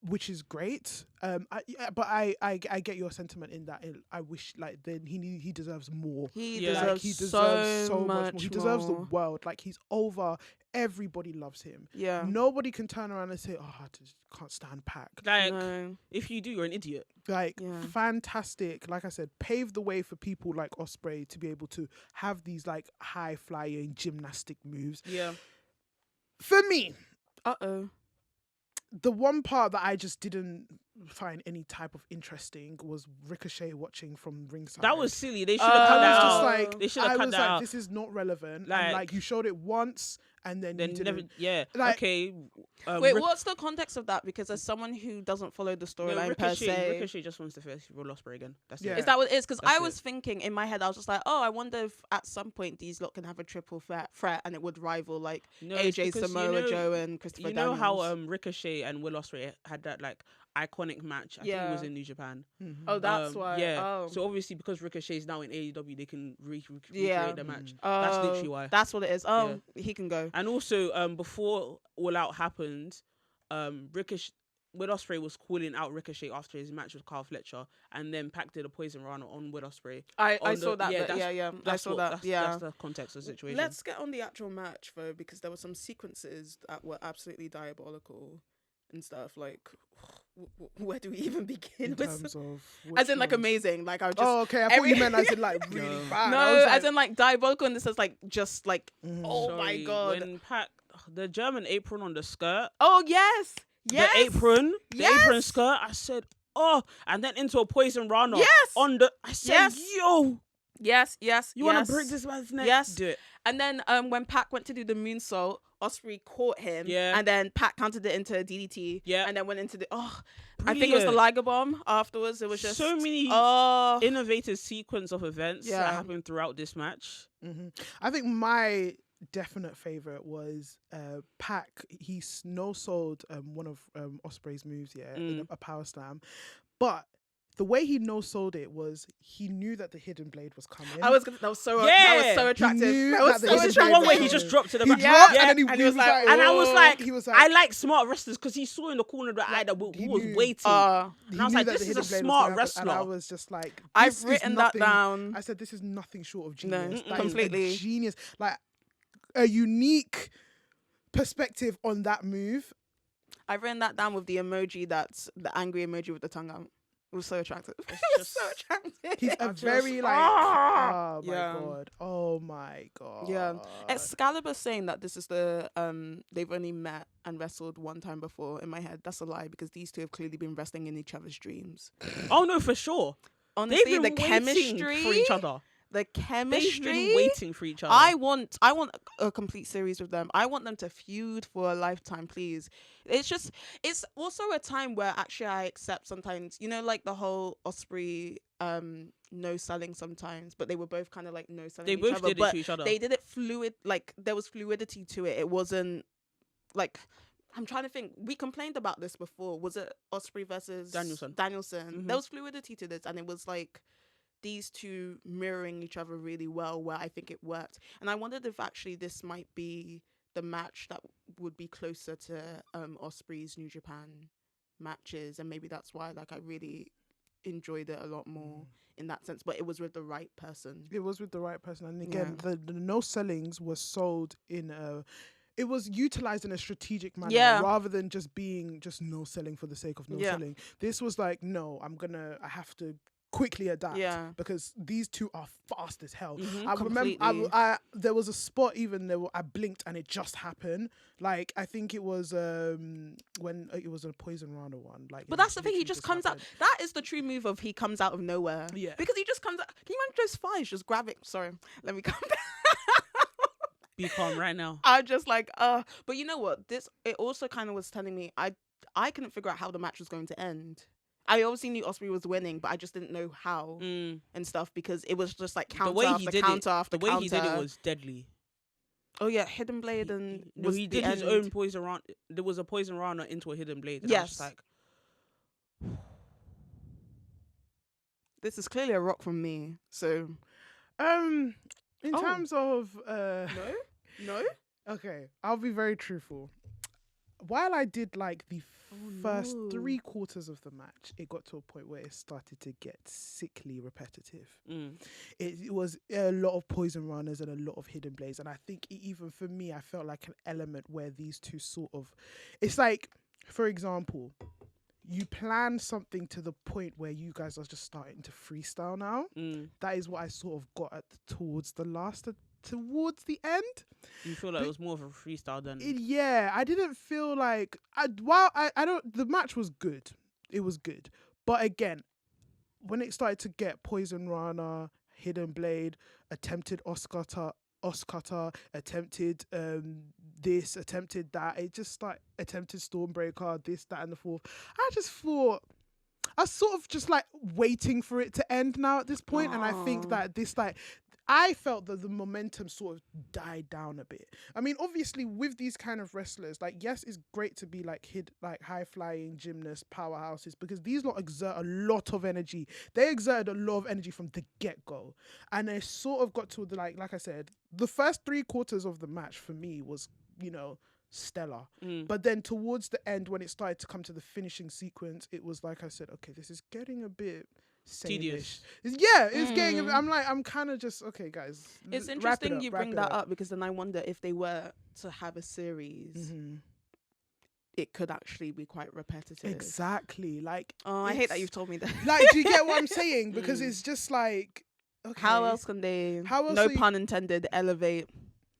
which is great. But I get your sentiment in that. I wish like then he deserves more. He Yeah. deserves, Like, he deserves so much more. He deserves the more. world. Like he's over. Everybody loves him. Yeah. Nobody can turn around and say, "Oh, I just can't stand Pac." Like, No. if you do, you're an idiot. Like Yeah. fantastic. Like I said, paved the way for people like Ospreay to be able to have these like high flying gymnastic moves. Yeah. For me, Uh-oh. the one part that I just didn't find any type of interesting was Ricochet watching from ringside. That was silly. They should have cut I that was just out. like, They should I have cut was that like, out. this is not relevant. Like- and like you showed it once and then Then you never. didn't. Yeah. Like- Okay. Wait, what's the context of that? Because as someone who doesn't follow the storyline per se, Ricochet just wants to face Will Ospreay again. That's Yeah. it. is that what it is? Because That's I it. was thinking in my head, I was just like, oh, I wonder if at some point these lot can have a triple threat and it would rival like No, it's AJ, because Samoa Joe, and Christopher You know Daniels. how Ricochet and Will Ospreay had that like iconic match. I think it was Yeah. in New Japan. Mhm. Oh, that's why. Yeah. Oh. So obviously because Ricochet is now in AEW, they can recreate Yeah. the match. Oh, That's literally why. That's what it is. Oh, he can go. And also, before All Out happened, Ricochet, Will Ospreay was calling out Ricochet after his match with Carl Fletcher, and then Pac did a poison run on Will Ospreay. I on saw the- that. yeah, Bit. that's- Yeah. I That's saw what- that. That's, Yeah. that's the context of the situation. Let's get on the actual match though, because there were some sequences that were absolutely diabolical and stuff. Like, where do we even begin? In with terms of as in like which ones? amazing. Like I was just Oh, okay. I thought you meant as in like really No. bad. no, I was as in like diabolical, and this is like just like Mhm. oh my Sorry, god. When Pac, the German apron on the skirt, Oh yes, yes, the apron Yes. skirt, I said, oh, and then into a poison Rana Yes. on the, I said, Yes. yo, yes, you want to break this man's neck? Yes. Do it. And then when Pac went to do the moonsault, Ospreay caught him. Yeah. And then Pac countered it into a DDT. Yeah. And then went into the I think it was the Brilliant. Liger Bomb afterwards. It was just So many oh innovative sequence of events Yeah. that happened throughout this match. I think my definite favorite was Pac. He no sold one of Ospreay's moves, in a power slam, but the way he no sold it was he knew that the hidden blade was coming. that was so Yeah. attractive. knew That was that the so This hidden is the blade one was where he coming. just dropped to the He back. dropped Yeah. and then he, And he was like, and I was "Oh," like, he was I like smart wrestlers because he saw in the corner of the eye that who he was knew. waiting. he and I was knew like, that this the is a hidden blade was smart gonna happen, and I wrestler. was just like, this I've is written that nothing- down. I said, this is nothing short of No, genius. That is completely. a genius, like a unique perspective on that move. I've written that down with the emoji that's the angry emoji with the tongue out. It was so attractive. It was just- so attractive. He's a just- very like, Ah! oh my Yeah. god, oh my god. Yeah. Excalibur's saying that this is the they've only met and wrestled one time before. In my head, that's a lie because these two have clearly been wrestling in each other's dreams. Oh no, for sure. Honestly, They've the been waiting chemistry for each other. The They've chemistry. been waiting for each other. I want a complete series with them. I want them to feud for a lifetime, please. It's also a time where actually I accept sometimes, like the whole Ospreay no selling sometimes, but they were both kind of like no selling They each both other, did it but to each other. they did it fluid, like there was fluidity to it. It wasn't like I'm trying to think. We complained about this before. Was it Ospreay versus Danielson. There was fluidity to this, and it was like these two mirroring each other really well, where I think it worked. And I wondered if actually this might be the match that would be closer to Ospreay's New Japan matches, and maybe that's why I really enjoyed it a lot more in that sense. But it was with the right person. It was with the right person, and again, the no sellings was sold in a. It was utilized in a strategic manner rather than just being just no selling for the sake of no selling. This was like, no, I have to quickly adapt because these two are fast as hell. I remember there was a spot even there I blinked and it just happened. Like I think it was when it was a poison Rana one. Like, but that's the thing, he just comes out. That is the true move of he comes out of nowhere. Yeah, because he just comes out. Can you imagine those flies just grab it? Sorry, let me come back. Be calm right now. I'm just like, but you know what? It also kind of was telling me I couldn't figure out how the match was going to end. I obviously knew Ospreay was winning, but I just didn't know how and stuff because it was just like counter after counter after counter. The way he did it counter. was deadly. Oh yeah, hidden blade and he did his own poison rana. There was a poison rana into a hidden blade. And I was just like, this is clearly a rock from me. So, in terms of no. okay, I'll be very truthful. While I did like the first no. 3/4 of the match, it got to a point where it started to get sickly repetitive. It was a lot of poison runners and a lot of hidden blades. And I think even for me, I felt like an element where these two sort of, it's like, for example, you plan something to the point where you guys are just starting to freestyle now. That is what I sort of got towards the end. You feel like it was more of a freestyle than... I didn't feel like... The match was good. It was good. But again, when it started to get Poison Rana, Hidden Blade, attempted Oscutter, attempted this, attempted that, it just like attempted Stormbreaker, this, that, and the fourth. I just thought... I was sort of just like waiting for it to end now at this point, and I think that this like... I felt that the momentum sort of died down a bit. I mean, obviously, with these kind of wrestlers, like, yes, it's great to be like high-flying gymnasts, powerhouses, because these lot exert a lot of energy. They exerted a lot of energy from the get-go, and they sort of got to the like I said, the first 3/4 of the match for me was, stellar. But then towards the end, when it started to come to the finishing sequence, it was like I said, okay, this is getting a bit tedious. Yeah, it's getting a bit, I'm kind of just, okay, guys. It's interesting you bring that up, because then I wonder if they were to have a series, it could actually be quite repetitive. Exactly. Like, I hate that you've told me that. Like, do you get what I'm saying? Because it's just like, okay. How else can they, no pun intended, elevate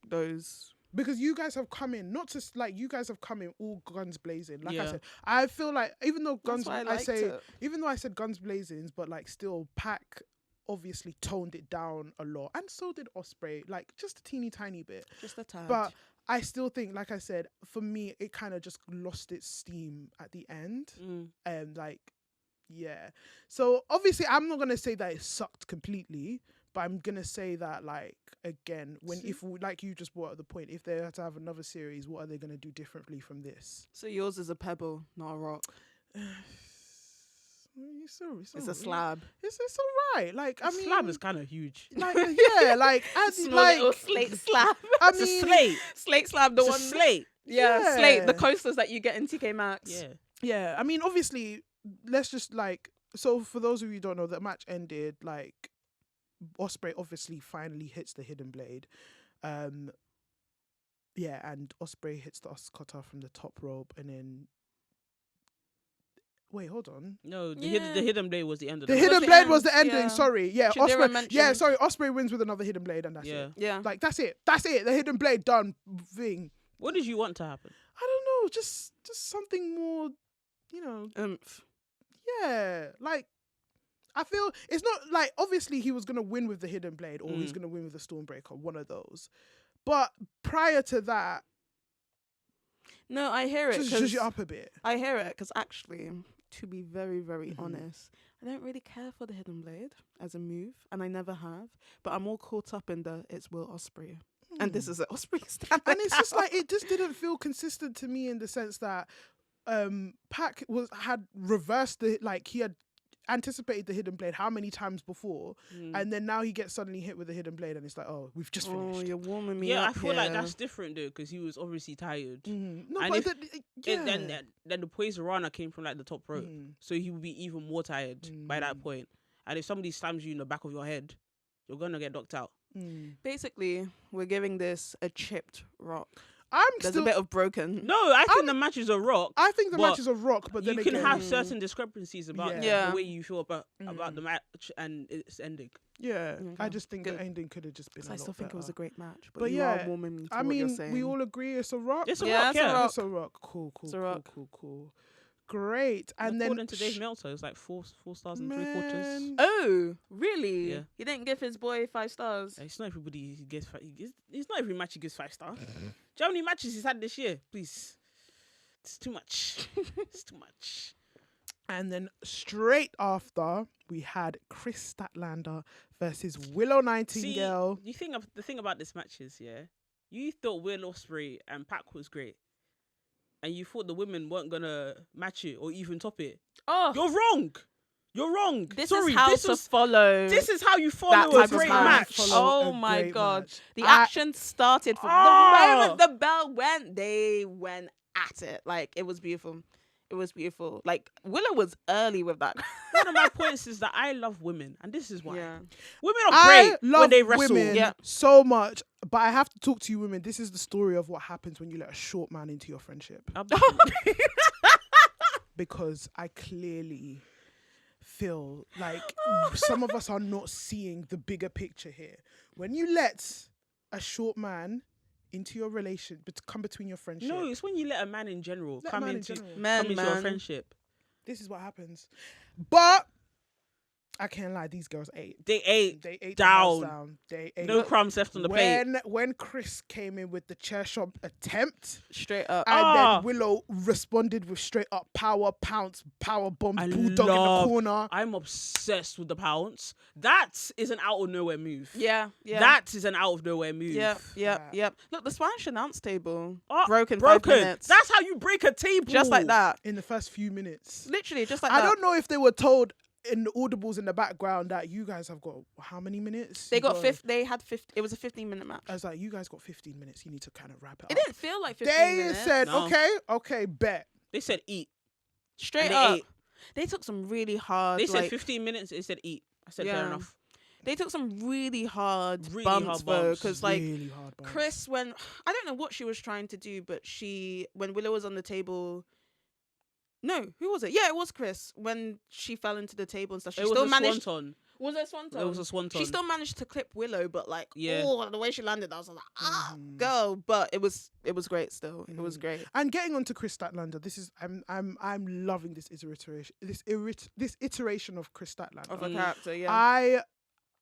those? Because you guys have come in, not just like you guys have come in all guns blazing. Like I Yeah. said, I feel like even though guns, It. even though I said guns blazing, but like still Pac obviously toned it down a lot, and so did Ospreay, like just a teeny tiny bit. Just a tad. But I still think, like I said, for me, it kind of just lost its steam at the end, and yeah. So obviously, I'm not gonna say that it sucked completely. But I'm going to say that, like, again, like you just brought up the point, if they had to have another series, what are they going to do differently from this? So yours is a pebble, not a rock. It's a slab. It's all right. Like, I mean, slab is kind of huge. Like, yeah, like, Little slate slab. I It's mean, a slate. Slate slab, the It's one. a slate. Yeah, slate. The coasters that you get in TK Maxx. Yeah. Yeah, I mean, obviously, let's just like, so for those of you who don't know, the match ended like, Ospreay obviously finally hits the Hidden Blade. And Ospreay hits the Oscutter from the top rope, and then wait, hold on. No, the Hidden Blade was the end of the the Hidden the Blade end, was the ending. yeah. Sorry, yeah, Chidera Ospreay. mentioned- Yeah, sorry, Ospreay wins with another Hidden Blade, and that's it. Yeah. Like that's it. The Hidden Blade done thing. What did you want to happen? I don't know, just something more, yeah, like. I feel it's not like, obviously he was going to win with the Hidden Blade or he's going to win with the Stormbreaker, one of those. But prior to that... No, I hear it. Just zhuzh it up a bit. I hear it because actually, to be very, very honest, I don't really care for the Hidden Blade as a move, and I never have. But I'm all caught up in it's Will Ospreay. And this is an Ospreay stand. And it's just like, it just didn't feel consistent to me in the sense that Pac had reversed he had anticipated the Hidden Blade how many times before, and then now he gets suddenly hit with the Hidden Blade, and it's like, oh, we've just finished. Oh, you're warming me Yeah, up I feel like here. that's different though, because he was obviously tired. No, And but then the Poison Rana came from like the top rope, so he would be even more tired by that point. And if somebody slams you in the back of your head, you're gonna get knocked out. Basically, we're giving this a chipped rock. There's a a bit of broken. No, I think the match is a rock. I think the match is a rock, but then you can again, have certain discrepancies about Yeah. the way you feel about the match and its ending. yeah, Okay. I just think Good. the ending could have just been. I still think it was a great match, but But you yeah, are warming me to I what you're mean, saying. we all agree it's a rock. It's a Yeah, rock, it's a yeah. rock. It's a rock. Cool. It's a rock. Cool. Great. And then According to Dave Meltzer, it's like 4 stars and 3/4. Man. Oh, really? Yeah. He didn't give his boy 5 stars. It's not everybody he gets. It's not every match he gives 5 stars. Do you know how many matches he's had this year? Please, it's too much. It's too much. And then straight after, we had Kris Statlander versus Willow Nightingale. See, the thing about this match is, you thought Will Ospreay and Pac was great, and you thought the women weren't gonna match it or even top it. Oh, You're wrong. You're wrong. this Sorry, is how this to was- follow. This is how you that follow a type of great match. match. Oh my God. Match. The action started from the moment the bell went. They went at it. Like, it was beautiful. It was beautiful. Like Willow was early with that. One of my points is that I love women, and this is why. Yeah. Women are I great love when they wrestle. women Yeah. so much, but I have to talk to you women. This is the story of what happens when you let a short man into your friendship. Because I clearly feel like some of us are not seeing the bigger picture here. When you let a short man into your relation, but come between your friendship. No, it's when you let a man in general Let a come man in into general. Men, come into your friendship. This is what happens. But I can't lie, these girls ate. They ate. They ate down. the house down. They ate. No crumbs left on the plate. When Kris came in with the chair shot attempt, Straight up. and then Willow responded with straight up power pounce, power bomb, bulldog in the corner. I'm obsessed with the pounce. That is an out of nowhere move. Yeah. That is an out of nowhere move. Yep. Look, the Spanish announce table Oh, broken 5 minutes. That's how you break a table. Just like that. In the first few minutes. Literally, just like I that. don't know if they were told in the audibles in the background that you guys have got how many minutes? They got 50. They had 50. It was a 15-minute match. I was like, you guys got 15 minutes. You need to kind of wrap it It up. didn't feel like 15 They minutes. said, No. okay, bet. They said eat. Straight And they up. ate. They took some really hard. They said like, 15 minutes. They said eat. I said Yeah. fair enough. They took some really hard Really bumps hard though, bumps. because like really hard bumps. Kris, when I don't know what she was trying to do, but when Willow was on the table. No, who was it? Yeah, it was Kris. When she fell into the table and stuff, she It was still a managed. swanton. Was it a swanton? It was a swanton. She still managed to clip Willow, but like, Yeah. the way she landed, I was like, Mhm. go. But it was great still. It was great. And getting on to Kris Statlander, this is I'm loving this iteration of Kris Statlander. Of a character, yeah.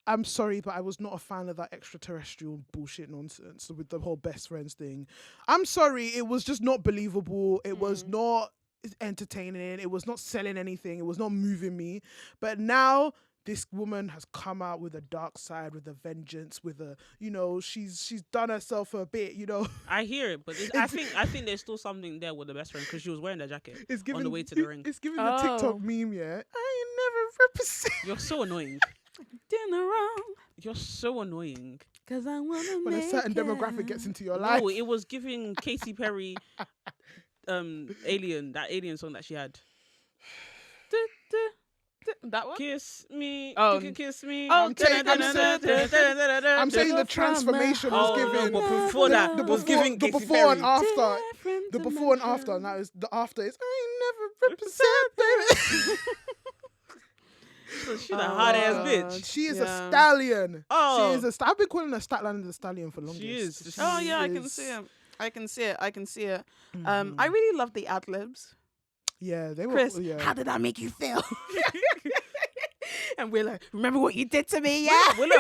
I'm sorry, but I was not a fan of that extraterrestrial bullshit nonsense with the whole best friends thing. I'm sorry, it was just not believable. It was not entertaining. It was not selling anything. It was not moving me. But now this woman has come out with a dark side, with a vengeance, with a, she's done herself a bit, I hear it, but I think there's still something there with the best friend because she was wearing that jacket It's giving, on the way to the ring. It's giving the TikTok meme, yeah. I ain't never represent. You're so annoying. Dinner wrong, You're so annoying. cause I wanna When a make certain it. demographic gets into your life. No, it was giving Katy Perry, Alien, that Alien song that she had. That one. Kiss me, Oh. you can kiss me. Oh, I'm saying the transformation was giving. but before that, the was before, giving the Katy before and Perry. after. The before and after. Now it's the after is I ain't never represent, baby. She's a hard ass bitch. She is a Yeah. stallion. Oh. She is a. I've been calling her Statlander the stallion for longest. She is. Oh yeah, I can is- see it. I can see it. Mhm. I really love the ad libs. Yeah, they were. Chris, Yeah. how did that make you feel? And we're like, remember what you did to me? Yeah. Willow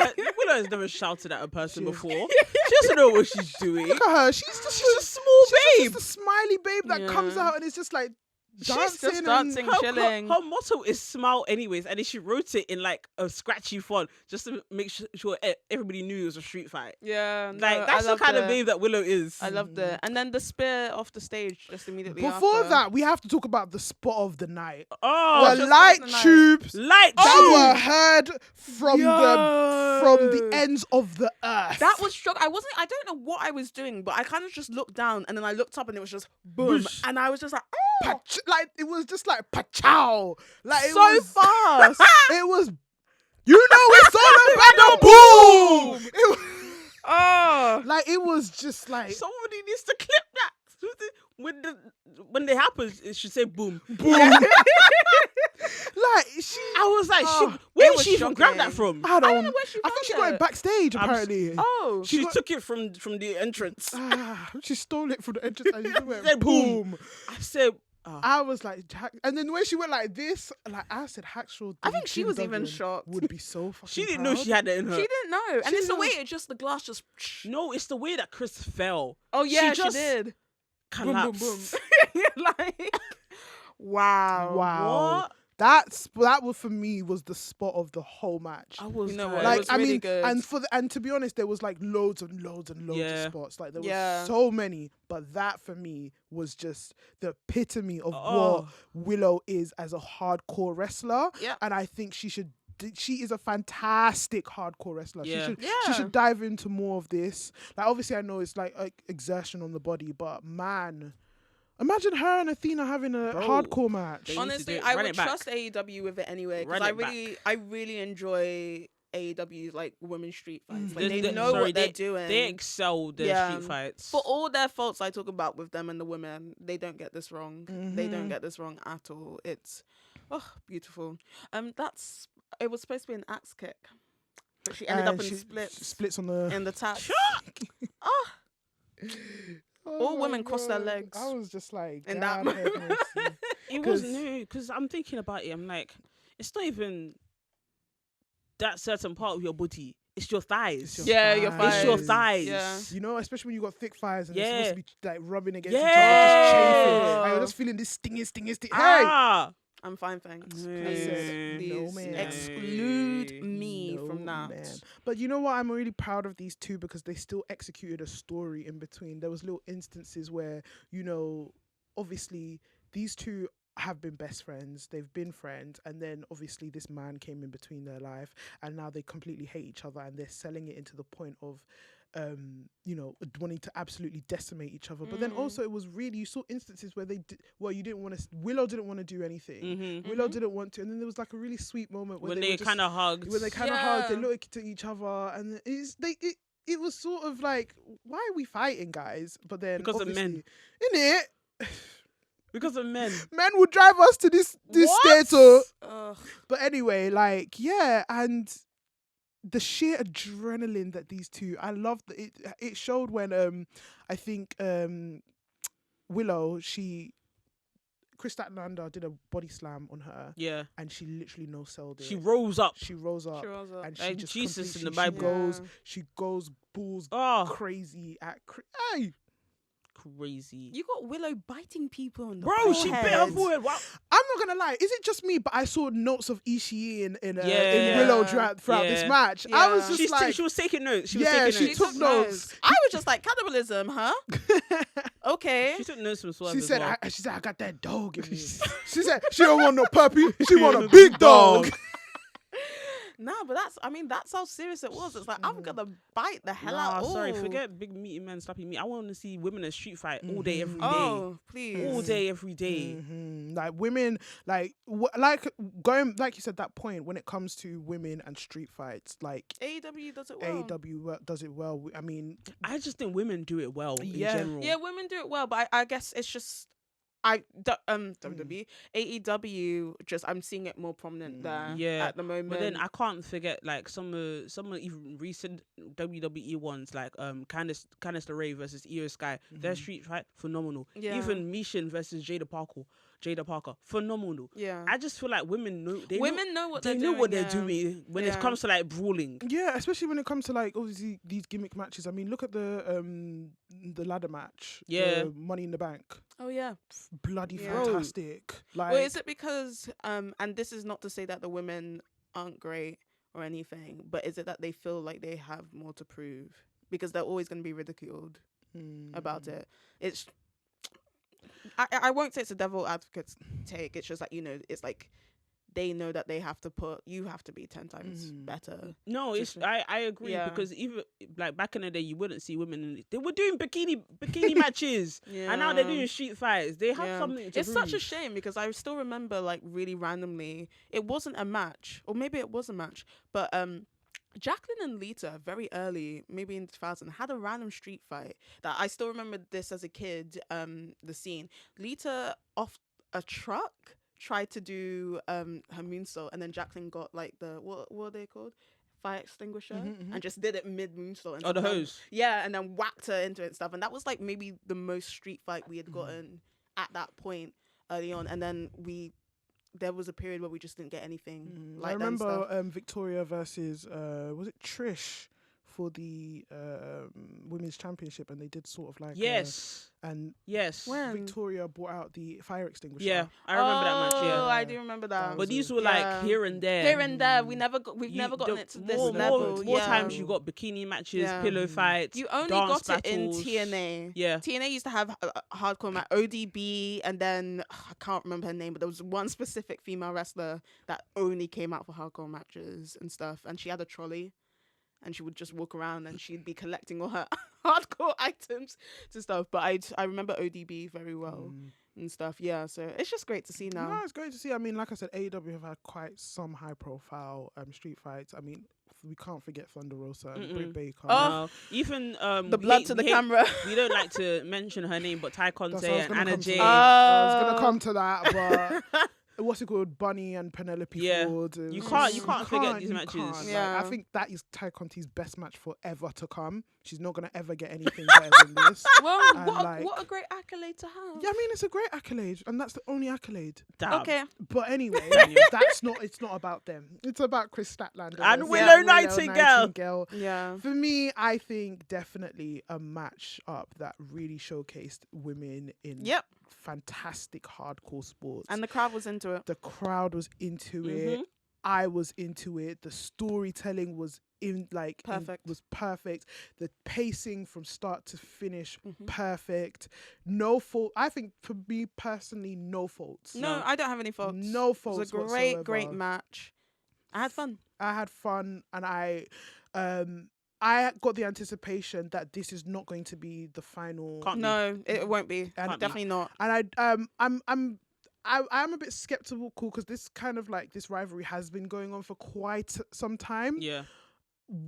has never shouted at a person before. She doesn't know what she's doing. Look at her. She's just a small babe. Just a smiley babe that comes Yeah. out and it's just like She's dancing. just dancing, Her chilling. motto is smile anyways, and then she wrote it in like a scratchy font just to make sure everybody knew it was a street fight. Yeah. Like that's the kind of babe that Willow is. I loved it. And then the spear off the stage just immediately Before after. that, we have to talk about the spot of the night. Oh, The just light the night. tubes light that were tube. heard from the ends of the earth. That was shock. I don't know what I was doing, but I kind of just looked down and then I looked up and it was just boom. Boosh. And I was just like, like it was just like pachow. Like it so was fast. It was. It's all about the boom. It was, Oh. like it was just like Somebody needs to clip that. When they happen, it should say boom. boom. Like she. I was like, Oh, where it did was she even grab that shocking. from? I don't know where she I think found she got it. it backstage. I'm s- Apparently. Oh. She got- took it from the entrance. She stole it from the entrance and she went Said boom. I said, I was like, and then when she went like this, like I said, Hackshaw. I think she was even shocked. Would be so fucking. she didn't know proud. she had it in her. She didn't know. And She it's the didn't way know. it just, the glass just. No, it's the way that Kris fell. Oh, yeah, she just did. Collapsed. Boom, boom, boom. Like, wow. Wow. What? That was for me was the spot of the whole match. I was You know tired. what, it Like was I really mean, good. and to be honest, there was like loads and loads and loads Yeah. of spots. Like there Yeah. were so many, but that for me was just the epitome of Oh. what Willow is as a hardcore wrestler. Yeah. And I think she is a fantastic hardcore wrestler. Yeah. She Yeah. should dive into more of this. Like obviously I know it's like exertion on the body, but man, Imagine her and Athena having a Bro, hardcore match. they need to do Honestly, it. I Run would it back. trust AEW with it anyway because Run it I really enjoy AEW's like women's street fights. Like They- they know sorry, what they're doing. They excel their Yeah. street fights. For all their faults I talk about with them and the women, they don't get this wrong. They don't Mhm. get this wrong at all. It's beautiful. It was supposed to be an axe kick, but she ended up in splits Splits on the. in the tap. Oh all my women cross their God. legs. I was just like, in that God have mercy. It was new because I'm thinking about it. I'm like, it's not even that certain part of your body. It's your thighs. It's your Yeah, your thighs. It's your thighs. thighs. Yeah. You know, especially when you got thick thighs and Yeah. it's supposed to be like rubbing against each Yeah. other, just chafing, and you're just feeling this stinging. Hey, Ah. I'm fine, thanks. I said, no, Please man. exclude me No, from that. man. But you know what? I'm really proud of these two because they still executed a story in between. There was little instances where, you know, obviously these two have been best friends. They've been friends, and then obviously this man came in between their life, and now they completely hate each other, and they're selling it into the point of you know, wanting to absolutely decimate each other. But then also it was really, you saw instances where you didn't want to, Willow didn't want to do anything. Mm-hmm. Willow didn't want to, and then there was like a really sweet moment where When they they were just- kind of hugged. when they kind of hugged, they looked at each other, and it was sort of like, why are we fighting, guys? But then Because of men. in it, Because of men. men would drive us to this What? state. Ugh. But anyway, like, yeah, and the sheer adrenaline that these two, I loved it. It showed when I think Willow, Kris Statlander did a body slam on her, Yeah. and she literally no sold it. She rose up. She rose up, She rose up. and she Like just Jesus in the completely- Bible. She goes balls Oh, crazy at hey. crazy. You got Willow biting people in the Bro, she bit her forehead. forehead. Wow. I'm not gonna lie. Is it just me? But I saw notes of Ishii in Yeah. Willow throughout this Yeah. match. I was Yeah. just She was taking notes. She was Yeah, taking she notes. took notes. I was just like, cannibalism, huh? Okay. She took notes from Swerve She as said, well. she said, I got that dog in me. She said, she don't want no puppy. She want a big dog. Nah, but that's how serious it was. It's like, I'm gonna bite the hell out. Sorry, Ooh. forget big meaty men slapping me. I want to see women in street fight all day, every day. Oh, please. All day, every day. Like women, like going, like you said, that point when it comes to women and street fights, like AEW does it well. AEW does it well. I mean, I just think women do it well Yeah. in general. Yeah, women do it well, but I guess it's just WWE, AEW. Just I'm seeing it more prominent there. Yeah, at the moment. But then I can't forget like some of even recent WWE ones like Candice LeRae versus Io Sky. Their street fight phenomenal. Yeah. Even Mishin versus Jada Parker phenomenal. yeah, I just feel like women know women know what they they're know doing. what they're yeah. doing when it Yeah. comes to like brawling. yeah, especially when it comes to like obviously these gimmick matches. I mean, look at the ladder match. Yeah. the Money in the Bank. Oh yeah. Bloody Yeah. fantastic. Like, Well, is it because and this is not to say that the women aren't great or anything, but is it that they feel like they have more to prove because they're always going to be ridiculed about it? It's I won't say it's a devil advocate's take. It's just like, you know, it's like they know that you have to be 10 times better. No, it's Just- I agree yeah. because even like back in the day, you wouldn't see women. They were doing bikini matches, and now they're doing street fights. They have something to It's prove. such a shame because I still remember like really randomly, it wasn't a match, or maybe it was a match, but Jacqueline and Lita very early, maybe in 2000, had a random street fight that I still remember this as a kid. The scene, Lita off a truck tried to do her moonsault, and then Jacqueline got like the what are they called? Fire extinguisher, and just did it mid moonsault. And Oh, the stuff. hose. Yeah, and then whacked her into it and stuff. And that was like maybe the most street fight we had gotten at that point early on. And then there was a period where we just didn't get anything like I that and remember stuff. Victoria versus was it Trish for the women's championship, and they did sort of like and Yes. When? Victoria brought out the fire extinguisher. Yeah, I remember that match. Oh, Yeah, I do remember that. but these were Yeah. like here and there. Here and there, we've never You- gotten the it to this more, level. More yeah. times you got bikini matches, Yeah. pillow fights. You only dance got it in battles. TNA. Yeah. TNA used to have a hardcore match, ODB, and then I can't remember her name, but there was one specific female wrestler that only came out for hardcore matches and stuff, and she had a trolley. and she would just walk around and she'd be collecting all her hardcore items to stuff. But I remember ODB very well and stuff. Yeah, so it's just great to see now. No, it's great to see. I mean, like I said, AEW have had quite some high profile street fights. I mean, we can't forget Thunder Rosa and Britt Baker. No. Even the blood to the camera. We don't like to mention her name, but Ty Conte and Anna Jay. I was gonna come to that, but what's it called? Bunny and Penelope Ford. You can't forget these matches. Yeah. Like, I think that is Ty Conti's best match forever to come. She's not gonna ever get anything better than this. Well, And what a great accolade to have. Yeah, I mean, it's a great accolade, and that's the only accolade. Damn. Okay. But anyway, it's not about them. It's about Kris Statlander And versus Willow Nightingale. Yeah. For me, I think definitely a match up that really showcased women in fantastic hardcore sports. And the crowd was into it. The crowd was into it. I was into it. The storytelling was was perfect. The pacing from start to finish, perfect. No fault. I think for me personally, no faults. No, I don't have any faults. No faults. It was a great match. I had fun, and I got the anticipation that this is not going to be the final. No, it won't be. Definitely not. And I'm a bit skeptical because this kind of like this rivalry has been going on for quite some time. Yeah.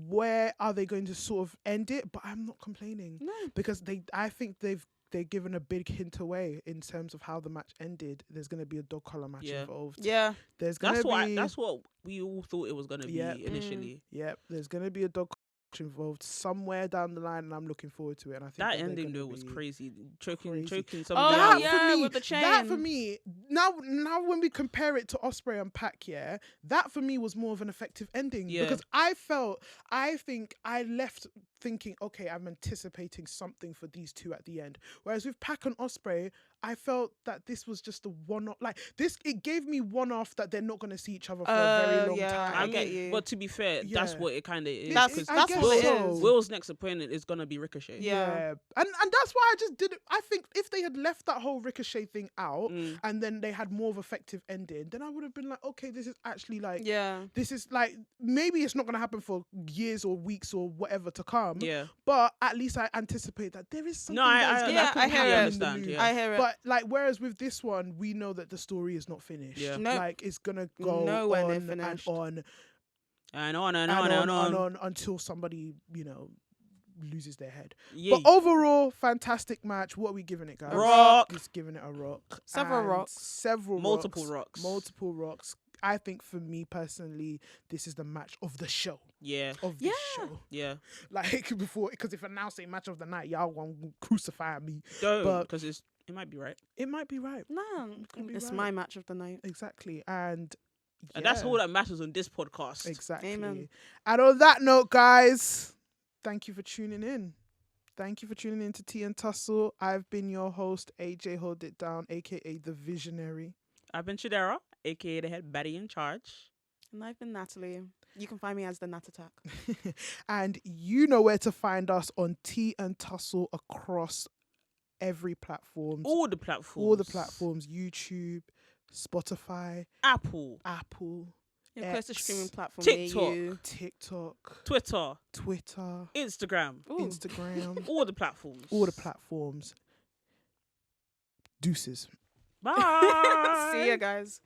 Where are they going to sort of end it? But I'm not complaining. No. Because I think they've given a big hint away in terms of how the match ended. There's going to be a dog collar match involved. Yeah. There's going to be... That's what we all thought it was going to be initially. Yep. There's going to be a dog involved somewhere down the line, and I'm looking forward to it. And I think that ending though was crazy. Choking somebody. Oh, with the chain. That for me, now when we compare it to Ospreay and Pac, that for me was more of an effective ending because I think I left thinking, okay, I'm anticipating something for these two at the end. Whereas with Pac and Ospreay, I felt that this was just a one-off. Like this, it gave me one-off that they're not going to see each other for a very long time. I get you. But to be fair, that's what it kind of is. That's what it is. Will's next opponent is going to be Ricochet. Yeah. And that's why I just didn't. I think if they had left that whole Ricochet thing out and then they had more of effective ending, then I would have been like, okay, this is actually like, this is like, maybe it's not going to happen for years or weeks or whatever to come. Yeah. But at least I anticipate that there is something. I hear it. I hear it. But like, whereas with this one, we know that the story is not finished. Yeah. Nope. Like it's gonna go nowhere on near finished. and on until somebody, loses their head. Yeah. But overall, fantastic match. What are we giving it, guys? Rock. Just giving it a rock. Multiple rocks. I think for me personally, this is the match of the show. Yeah. Of the show. Yeah. Like before, because if I now say match of the night, y'all gonna crucify me. Don't, because it might be right. It might be right. No, it's my match of the night. Exactly. And that's all that matters on this podcast. Exactly. Amen. And on that note, guys, thank you for tuning in. Thank you for tuning in to Tea and Tussle. I've been your host, AJ Hold It Down, aka The Visionary. I've been Chidera, aka the head baddie in charge. And I've been Natalie. You can find me as the Nat Attack. And you know where to find us on Tea and Tussle across every platform. All the platforms. YouTube, Spotify, Apple. Your closest streaming platform TikTok. near you. TikTok. Twitter. Instagram. All the platforms. Deuces. Bye. See ya, guys.